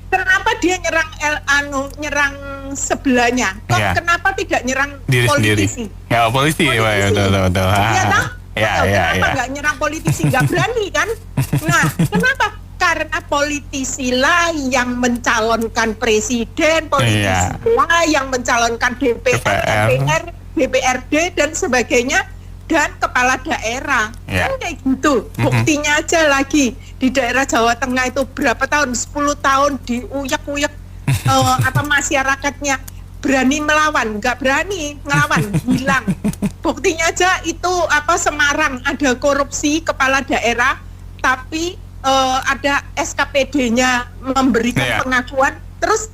Kenapa dia nyerang sebelahnya? Kenapa tidak nyerang diri politisi? Sendiri. Ya polisi, betul. Kenapa nggak nyerang politisi? Nggak berani kan? Nah, kenapa? Karena politisi lah yang mencalonkan presiden, politisi lah yang mencalonkan DPR, DPRD dan sebagainya, dan kepala daerah. Kan kayak gitu. Buktinya aja lagi di daerah Jawa Tengah itu berapa tahun? 10 tahun diuyak-uyak masyarakatnya berani melawan, nggak berani ngelawan, hilang. Buktinya aja itu Semarang ada korupsi kepala daerah, tapi ada SKPD-nya memberikan pengakuan, terus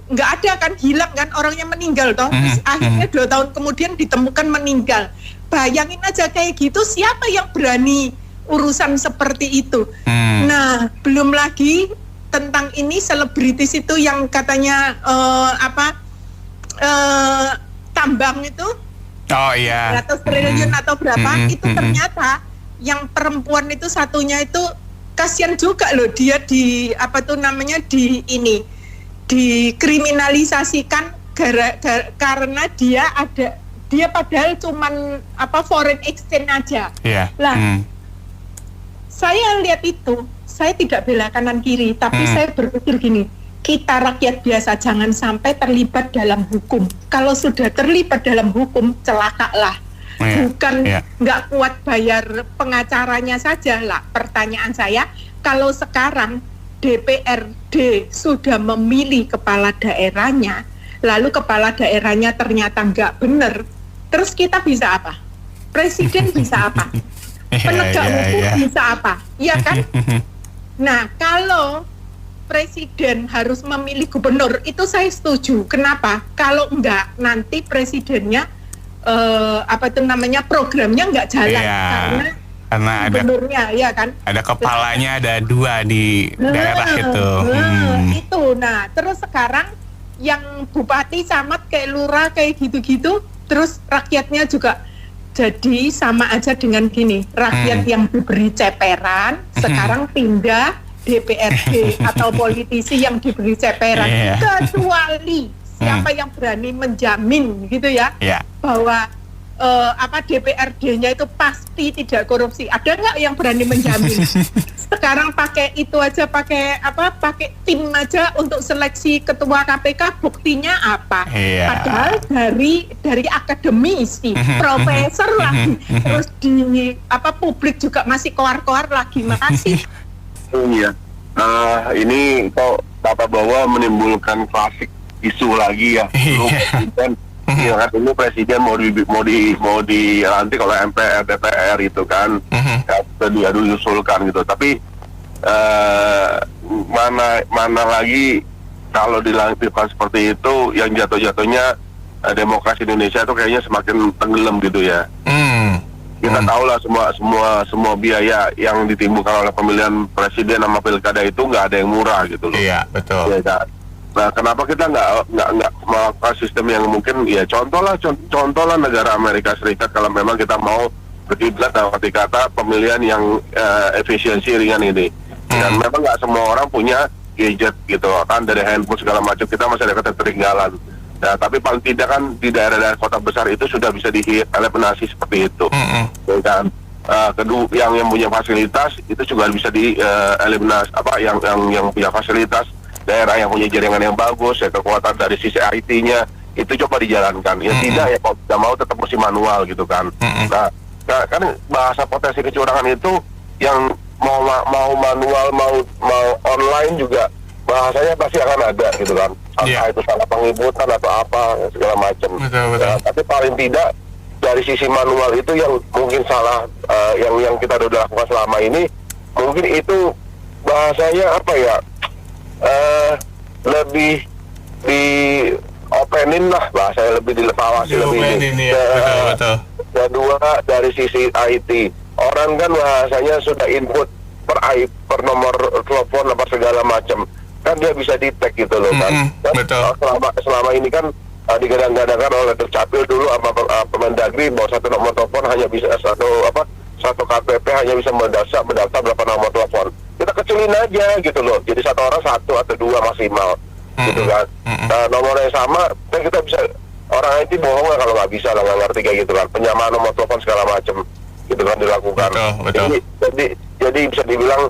nggak ada kan, hilang kan, orangnya meninggal toh. Akhirnya 2 tahun kemudian ditemukan meninggal. Bayangin aja kayak gitu, siapa yang berani urusan seperti itu? Nah, belum lagi tentang ini selebritis itu yang katanya tambang itu 100 triliun atau berapa, itu ternyata yang perempuan itu satunya itu kasihan juga loh, dia dikriminalisasikan karena dia padahal cuman foreign exchange aja. Saya lihat itu, saya tidak bela kanan kiri, tapi saya berpikir gini, kita rakyat biasa jangan sampai terlibat dalam hukum. Kalau sudah terlibat dalam hukum, celakalah. Bukan nggak kuat bayar pengacaranya saja lah. Pertanyaan saya, kalau sekarang DPRD sudah memilih kepala daerahnya, lalu kepala daerahnya ternyata nggak benar, terus kita bisa apa? Presiden bisa apa? Penegak hukum bisa apa? Iya kan? Nah, kalau presiden harus memilih gubernur, itu saya setuju. Kenapa? Kalau enggak, nanti presidennya programnya nggak jalan karena ada gubernurnya, ya kan? Ada kepalanya, ada 2 di daerah itu. Itu. Nah, terus sekarang yang bupati, camat, kayak lurah, kayak gitu-gitu, terus rakyatnya juga jadi sama aja dengan gini. Rakyat yang diberi ceperan, sekarang pindah DPRD atau politisi yang diberi ceperan. Kecuali siapa yang berani menjamin gitu ya, bahwa DPRD-nya itu pasti tidak korupsi. Ada nggak yang berani menjamin? Sekarang pakai itu aja, pakai tim aja untuk seleksi ketua KPK, buktinya apa? Padahal dari akademisi, profesor lagi, terus di publik juga masih koar-koar lagi. Makasih. Ini kok Pak Prabowo menimbulkan klasik isu lagi ya. Ya kan ini presiden mau dilantik oleh MPR DPR itu kan, ya, sudah diusulkan gitu. Tapi mana lagi kalau dilakukan seperti itu, yang jatuhnya demokrasi Indonesia itu kayaknya semakin tenggelam gitu ya. Kita tahu lah semua biaya yang ditimbulkan oleh pemilihan presiden sama pilkada itu nggak ada yang murah gitu loh. Iya, betul. Ya, kan? Nah, kenapa kita nggak melakukan sistem yang mungkin ya contoh lah negara Amerika Serikat kalau memang kita mau berkiblat dalam arti kata pemilihan yang efisiensi ringan ini. Dan memang nggak semua orang punya gadget gitu kan, dari handphone segala macam, kita masih ada ketertinggalan. Nah, tapi paling tidak kan di daerah-daerah kota besar itu sudah bisa dieliminasi seperti itu. Dan kedua yang punya fasilitas itu juga bisa dieliminasi, yang punya fasilitas, daerah yang punya jaringan yang bagus, ya kekuatan dari sisi IT-nya itu coba dijalankan. Ya tidak ya, kalau tidak mau tetap mesti manual gitu kan. Nah, kan bahasa potensi kecurangan itu yang mau manual mau online juga bahasanya pasti akan ada gitu kan. Entah itu salah pengibutan atau apa segala macam. Ya, tapi paling tidak dari sisi manual itu yang mungkin salah, yang kita udah lakukan selama ini, mungkin itu bahasanya apa ya, lebih di openin lah bahasanya, lebih dilewasi lebih ini. Betul. Kedua dari sisi IT, orang kan bahasanya sudah input per nomor telepon apa segala macam, kan dia bisa di-tag gitu loh kan. Betul. Selama ini kan digadang-gadangkan oleh Dukcapil dulu sama Permendagri bahwa satu nomor telepon hanya bisa satu KTP hanya bisa mendaftar berapa nomor telepon. Kita kecilin aja gitu loh, jadi satu orang 1 atau 2 maksimal gitu kan. Nah, nomornya sama, kan kita bisa, orang IT bohong lah kalau nggak bisa lah, nggak ngerti kayak gitu kan, penyamaan nomor telepon segala macam gitu kan dilakukan. Betul. Jadi bisa dibilang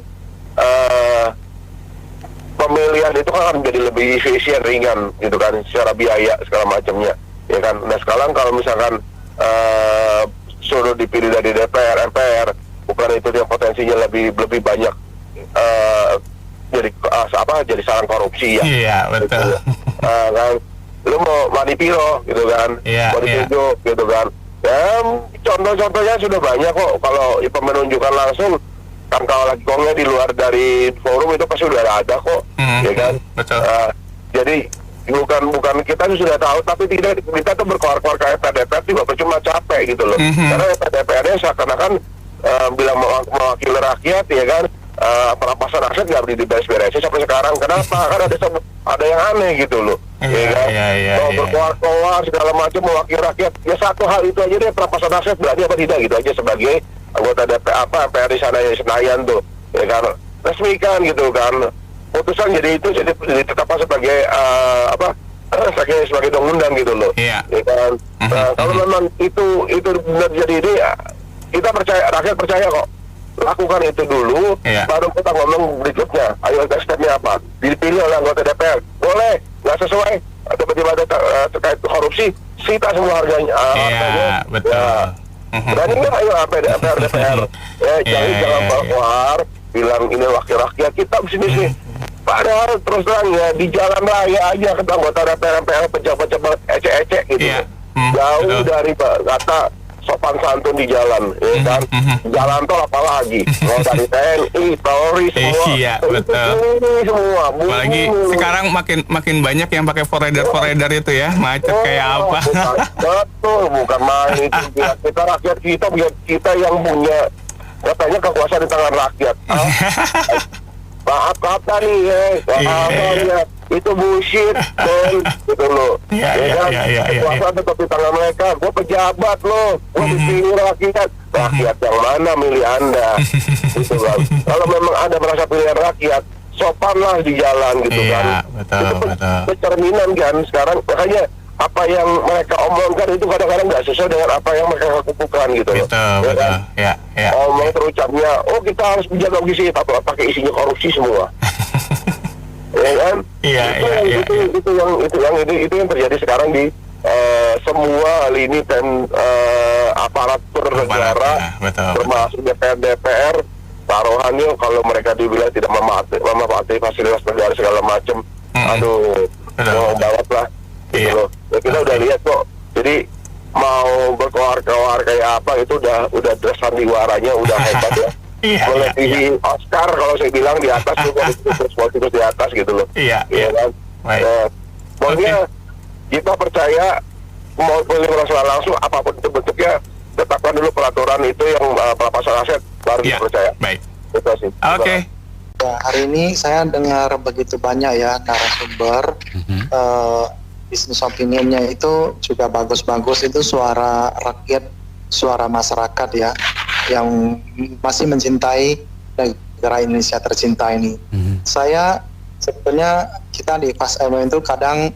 pemilihan itu kan akan jadi lebih efisien, ringan gitu kan, secara biaya segala macamnya ya kan. Nah sekarang kalau misalkan suruh dipilih dari DPR, MPR, bukan itu yang potensinya lebih banyak jadi sarang korupsi ya. Iya betul. Kan lu mau manipiro gitu kan, mau ditunjuk gitu kan. Ya contoh-contohnya sudah banyak kok. Kalau penunjukan langsung kan, kalau lagi kongnya di luar dari forum itu pasti udah ada kok, ya kan. Betul. Jadi bukan kita sudah tahu, tapi kita tuh berkoar-koar ke DPR juga percuma, capek gitu loh. Karena DPR-nya seakan-akan bilang mewakili rakyat ya kan, perampasan aset nggak diberes-beresin sampai sekarang. Kenapa? Kan ada yang aneh gitu loh. Ya kan? Mau berkoar-koar segala macam mewakili rakyat, ya satu hal itu aja deh, perampasan aset berani apa tidak gitu aja sebagai anggota DPR di sana di Senayan tuh, ya kan, resmikan gitu kan, putusan jadi ditetapkan sebagai sebagai undang-undang gitu loh, ya kan. Nah, kalau memang itu benar jadi ide, kita percaya, rakyat percaya kok. Lakukan itu dulu, baru kita ngomong berikutnya. Ayo stepnya apa? Dipilih oleh anggota DPR, boleh, nggak sesuai, tiba-tiba ada terkait korupsi, sita semua harganya. Betul. Dan ini ayo DPR jangan keluar bilang ini wakil rakyat, kita bisnis. Padahal terus terang ya, di jalan raya aja kata anggota DPR pejabat-pejabat ecek-ecek gitu. Jauh dari kata sopan santun di jalan, ya kan. Jalan tol apalagi, mau dari TNI, Polri semua. Iya betul. Semua. Apalagi sekarang makin banyak yang pakai forrider itu ya, macet kayak apa. Betul, bukan main itu. Kita rakyat kita yang punya katanya kekuasaan di tangan rakyat. Maaf kata nih ya, itu bullshit, gitu loh. Kekuasaan tetap di tangan mereka. Gue pejabat loh, gue dipilih rakyat. Rakyat yang mana milih Anda? Gitu kan. Kalau memang ada merasa pilihan rakyat, sopanlah di jalan gitu kan. Itu cerminan kan sekarang. Makanya apa yang mereka omongkan itu kadang-kadang nggak sesuai dengan apa yang mereka lakukan gitu loh. Betul. Omong terucapnya, oh kita harus menjaga gizi, tapi pakai isinya korupsi semua. Ya kan? Itu yang terjadi sekarang di semua lini dan aparatur negara, termasuk DPR. Taruhannya kalau mereka dibilang tidak memanfaatkan fasilitas negara segala macam, aduh, mau gawat lah. Gitu loh. Ya, kita udah lihat kok Jadi mau berkoar-koar kayak apa itu udah sandiwaranya udah hebat ya. Melebihi Oscar kalau saya bilang di atas juga terus di atas gitu loh. Iya kan. Pokoknya kita percaya mau pemilihan nasional langsung apapun itu bentuknya, tetapkan dulu peraturan itu yang pelepasan aset baru dipercaya. Baik. Itu sih. Oke. Ya, hari ini saya dengar begitu banyak ya narasumber. Bisnis opinionnya itu juga bagus-bagus, itu suara rakyat, suara masyarakat ya, yang masih mencintai negara Indonesia tercinta ini. Saya sebenarnya kita di Fast FM itu kadang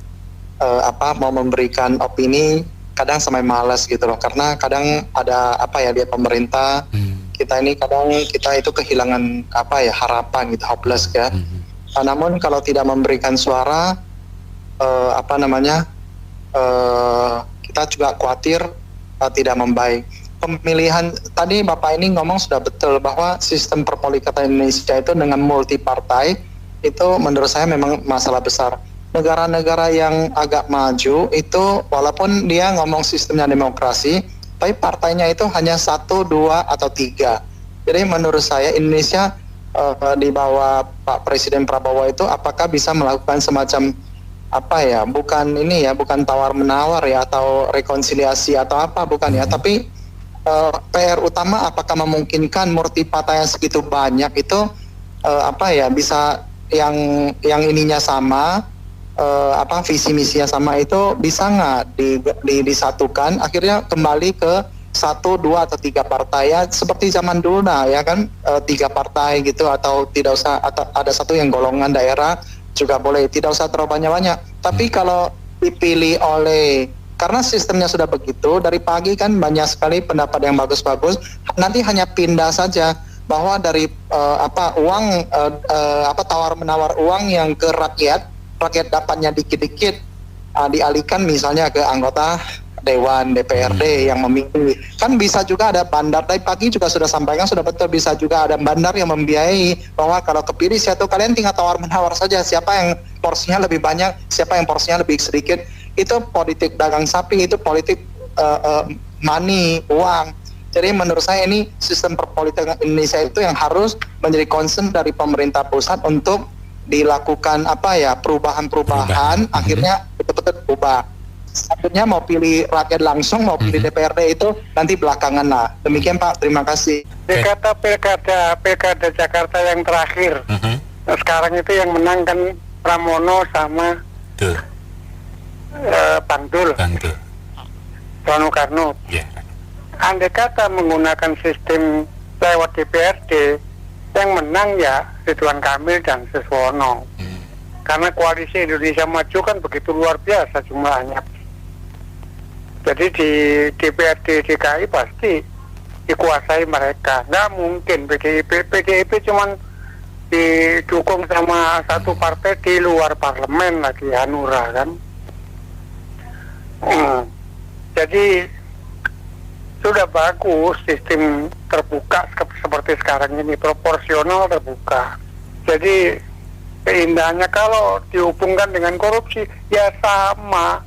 mau memberikan opini, kadang sampai malas gitu loh, karena kadang ada dia pemerintah, kita ini kadang kita itu kehilangan harapan gitu, hopeless ya. Namun kalau tidak memberikan suara, kita juga khawatir tidak membaik. Pemilihan tadi Bapak ini ngomong sudah betul bahwa sistem perpolitikan Indonesia itu dengan multi partai itu menurut saya memang masalah besar. Negara-negara yang agak maju itu walaupun dia ngomong sistemnya demokrasi, tapi partainya itu hanya 1, 2, atau 3. Jadi menurut saya Indonesia di bawah Pak Presiden Prabowo itu apakah bisa melakukan semacam bukan tawar menawar ya atau rekonsiliasi atau bukan ya, tapi PR utama apakah memungkinkan multi partai yang segitu banyak itu bisa yang ininya sama, visi misinya sama itu bisa nggak disatukan akhirnya kembali ke 1, 2, atau 3 partai ya seperti zaman dulu ya kan, 3 partai gitu, atau tidak usah, atau ada satu yang golongan daerah juga boleh, tidak usah terlalu banyak-banyak. Tapi kalau dipilih karena sistemnya sudah begitu, dari pagi kan banyak sekali pendapat yang bagus-bagus, nanti hanya pindah saja bahwa dari tawar-menawar uang yang ke rakyat dapatnya dikit-dikit, dialihkan misalnya ke anggota Dewan DPRD yang memilih. Kan bisa juga ada bandar, dari pagi juga sudah sampaikan, sudah betul, bisa juga ada bandar yang membiayai bahwa kalau kepilih satu kalian tinggal tawar-menawar saja, siapa yang porsinya lebih banyak, siapa yang porsinya lebih sedikit. Itu politik dagang sapi, itu politik money, uang. Jadi menurut saya ini sistem perpolitikan Indonesia itu yang harus menjadi concern dari pemerintah pusat untuk dilakukan perubahan-perubahan, akhirnya betul-betul berubah. Akhirnya mau pilih rakyat langsung, mau pilih DPRD itu nanti belakangan lah. Demikian Pak, terima kasih. Dikata pilkada Jakarta yang terakhir, nah, sekarang itu yang menang kan Pramono sama Pantul, Rano Karno. Andai kata menggunakan sistem lewat DPRD, yang menang ya Ridwan Kamil dan Suswono. Karena koalisi Indonesia Maju kan begitu luar biasa jumlahnya. Jadi di DPRD DKI pasti dikuasai mereka. Nggak mungkin PDIP cuman didukung sama satu partai di luar parlemen lagi, Hanura kan. Jadi sudah bagus sistem terbuka seperti sekarang ini, proporsional terbuka. Jadi keindahannya kalau dihubungkan dengan korupsi ya sama,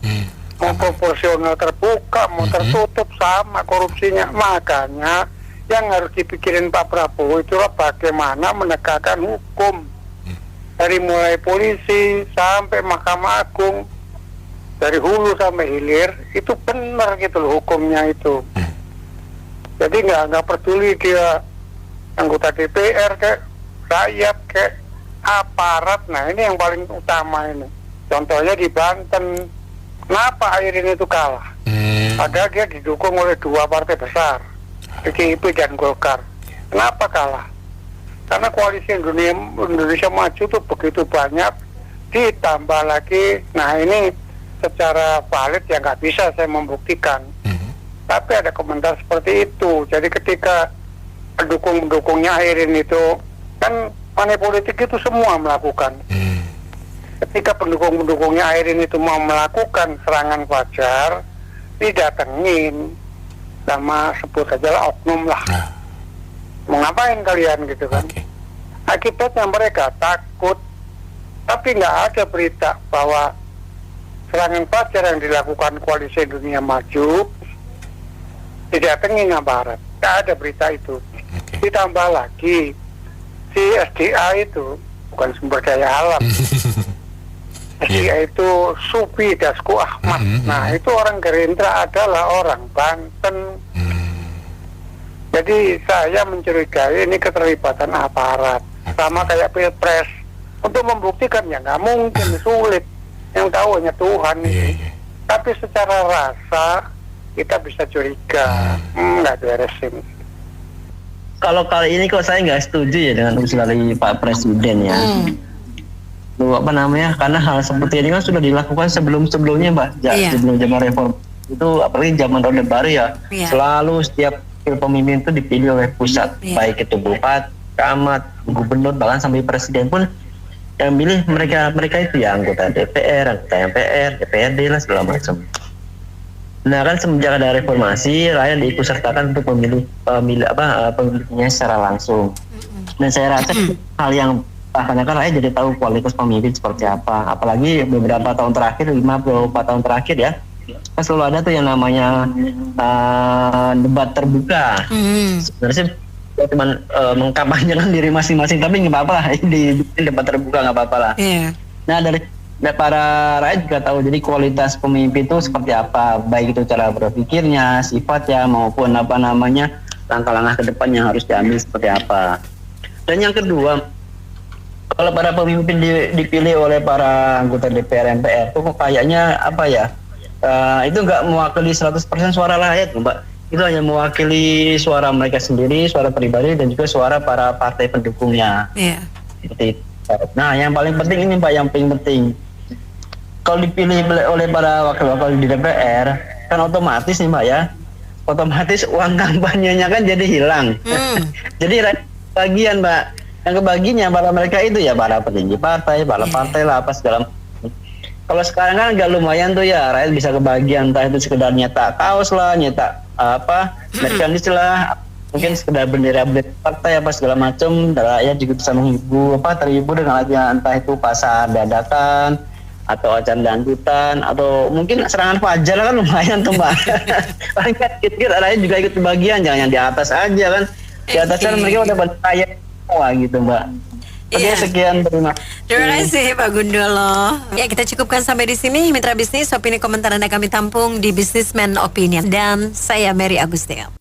mau proporsional terbuka, mau tertutup sama korupsinya. Makanya yang harus dipikirin Pak Prabowo itulah bagaimana menegakkan hukum dari mulai polisi sampai Mahkamah Agung, dari hulu sampai hilir itu benar gitu loh hukumnya itu. Jadi nggak peduli dia anggota DPR kayak rakyat kayak aparat. Nah ini yang paling utama ini. Contohnya di Banten, kenapa Airin itu kalah? Padahal dia didukung oleh 2 partai besar, PDIP dan Golkar. Kenapa kalah? Karena koalisi Indonesia Maju itu begitu banyak, ditambah lagi, nah ini secara valid ya nggak bisa saya membuktikan. Tapi ada komentar seperti itu. Jadi ketika pendukung-pendukungnya Airin itu kan money politik itu semua melakukan. Ketika pendukung-pendukungnya Airin itu mau melakukan serangan fajar, didatengin sama sebut saja oknum lah. Mau ngapain kalian gitu kan? Akibatnya mereka takut. Tapi nggak ada berita bahwa serangan fajar yang dilakukan Koalisi Indonesia Maju didatangi Barat. Tidak ada berita itu. Ditambah lagi si SDA itu bukan sumber daya alam. SDA itu Supi Dasko Ahmad. Nah, itu orang Gerindra adalah orang Banten. Jadi saya mencurigai ini keterlibatan aparat. Sama kayak Pilpres. Untuk membuktikan ya nggak mungkin, sulit. Yang tahu hanya Tuhan itu. Tapi secara rasa kita bisa curiga, nggak beres ini. Kalau kali ini kok saya nggak setuju ya dengan usulan dari Pak Presiden ya. Apa namanya? Karena hal seperti ini kan sudah dilakukan sebelum-sebelumnya, Mbak. Sebelum zaman reform itu, apalagi zaman Orde Baru ya. Selalu setiap pemimpin itu dipilih oleh pusat, baik itu bupati, camat, gubernur, bahkan sampai presiden pun yang pilih mereka itu ya anggota DPR, anggota MPR, DPRD lah segala macam. Nah kan semenjak ada reformasi, rakyat diikutsertakan untuk pemilihnya secara langsung. Dan saya rasa hal yang karena kan rakyat jadi tahu kualitas pemimpin seperti apa. Apalagi beberapa tahun terakhir, 54 tahun terakhir ya, kan selalu ada tuh yang namanya debat terbuka. Sebenarnya cuma mengkampanyekan diri masing-masing, tapi nggak apa-apa lah, di debat terbuka nggak apa-apa lah. Nah dari para rakyat juga tahu jadi kualitas pemimpin itu seperti apa, baik itu cara berpikirnya, sifatnya, maupun apa namanya langkah-langkah ke depan yang harus diambil seperti apa. Dan yang kedua, kalau para pemimpin dipilih oleh para anggota DPR MPR itu kayaknya apa ya, itu nggak mewakili 100% suara rakyat, Mbak. Itu hanya mewakili suara mereka sendiri, suara pribadi, dan juga suara para partai pendukungnya. Seperti itu. Nah, yang paling penting ini Pak, yang paling penting, kalau dipilih oleh para wakil-wakil di DPR, kan otomatis nih Mbak ya, otomatis uang kampanyenya kan jadi hilang. Jadi bagian Mbak, yang kebaginya para mereka itu ya para petinggi partai, para partai lah, apa segala. Kalau sekarang kan agak lumayan tuh ya, rakyat bisa kebagian, entah itu sekedar nyetak kaos lah, nyetak merchandise lah, mungkin sekedar bendera partai apa segala macam. Rakyat juga bisa terhibur dengan aja, entah itu pasar dadakan atau acara dangdutan atau mungkin serangan fajar kan lumayan tuh Mbak. Paling kan dikit-dikit rakyat juga ikut kebagian, jangan yang di atas aja kan. Di atas kan mereka udah kaya gitu Mbak. Oke, sekian, terima kasih Pak Gundolo. Ya, kita cukupkan sampai di sini. Mitra bisnis, opini komentar Anda kami tampung di Businessman Opinion. Dan saya Mary Agustina.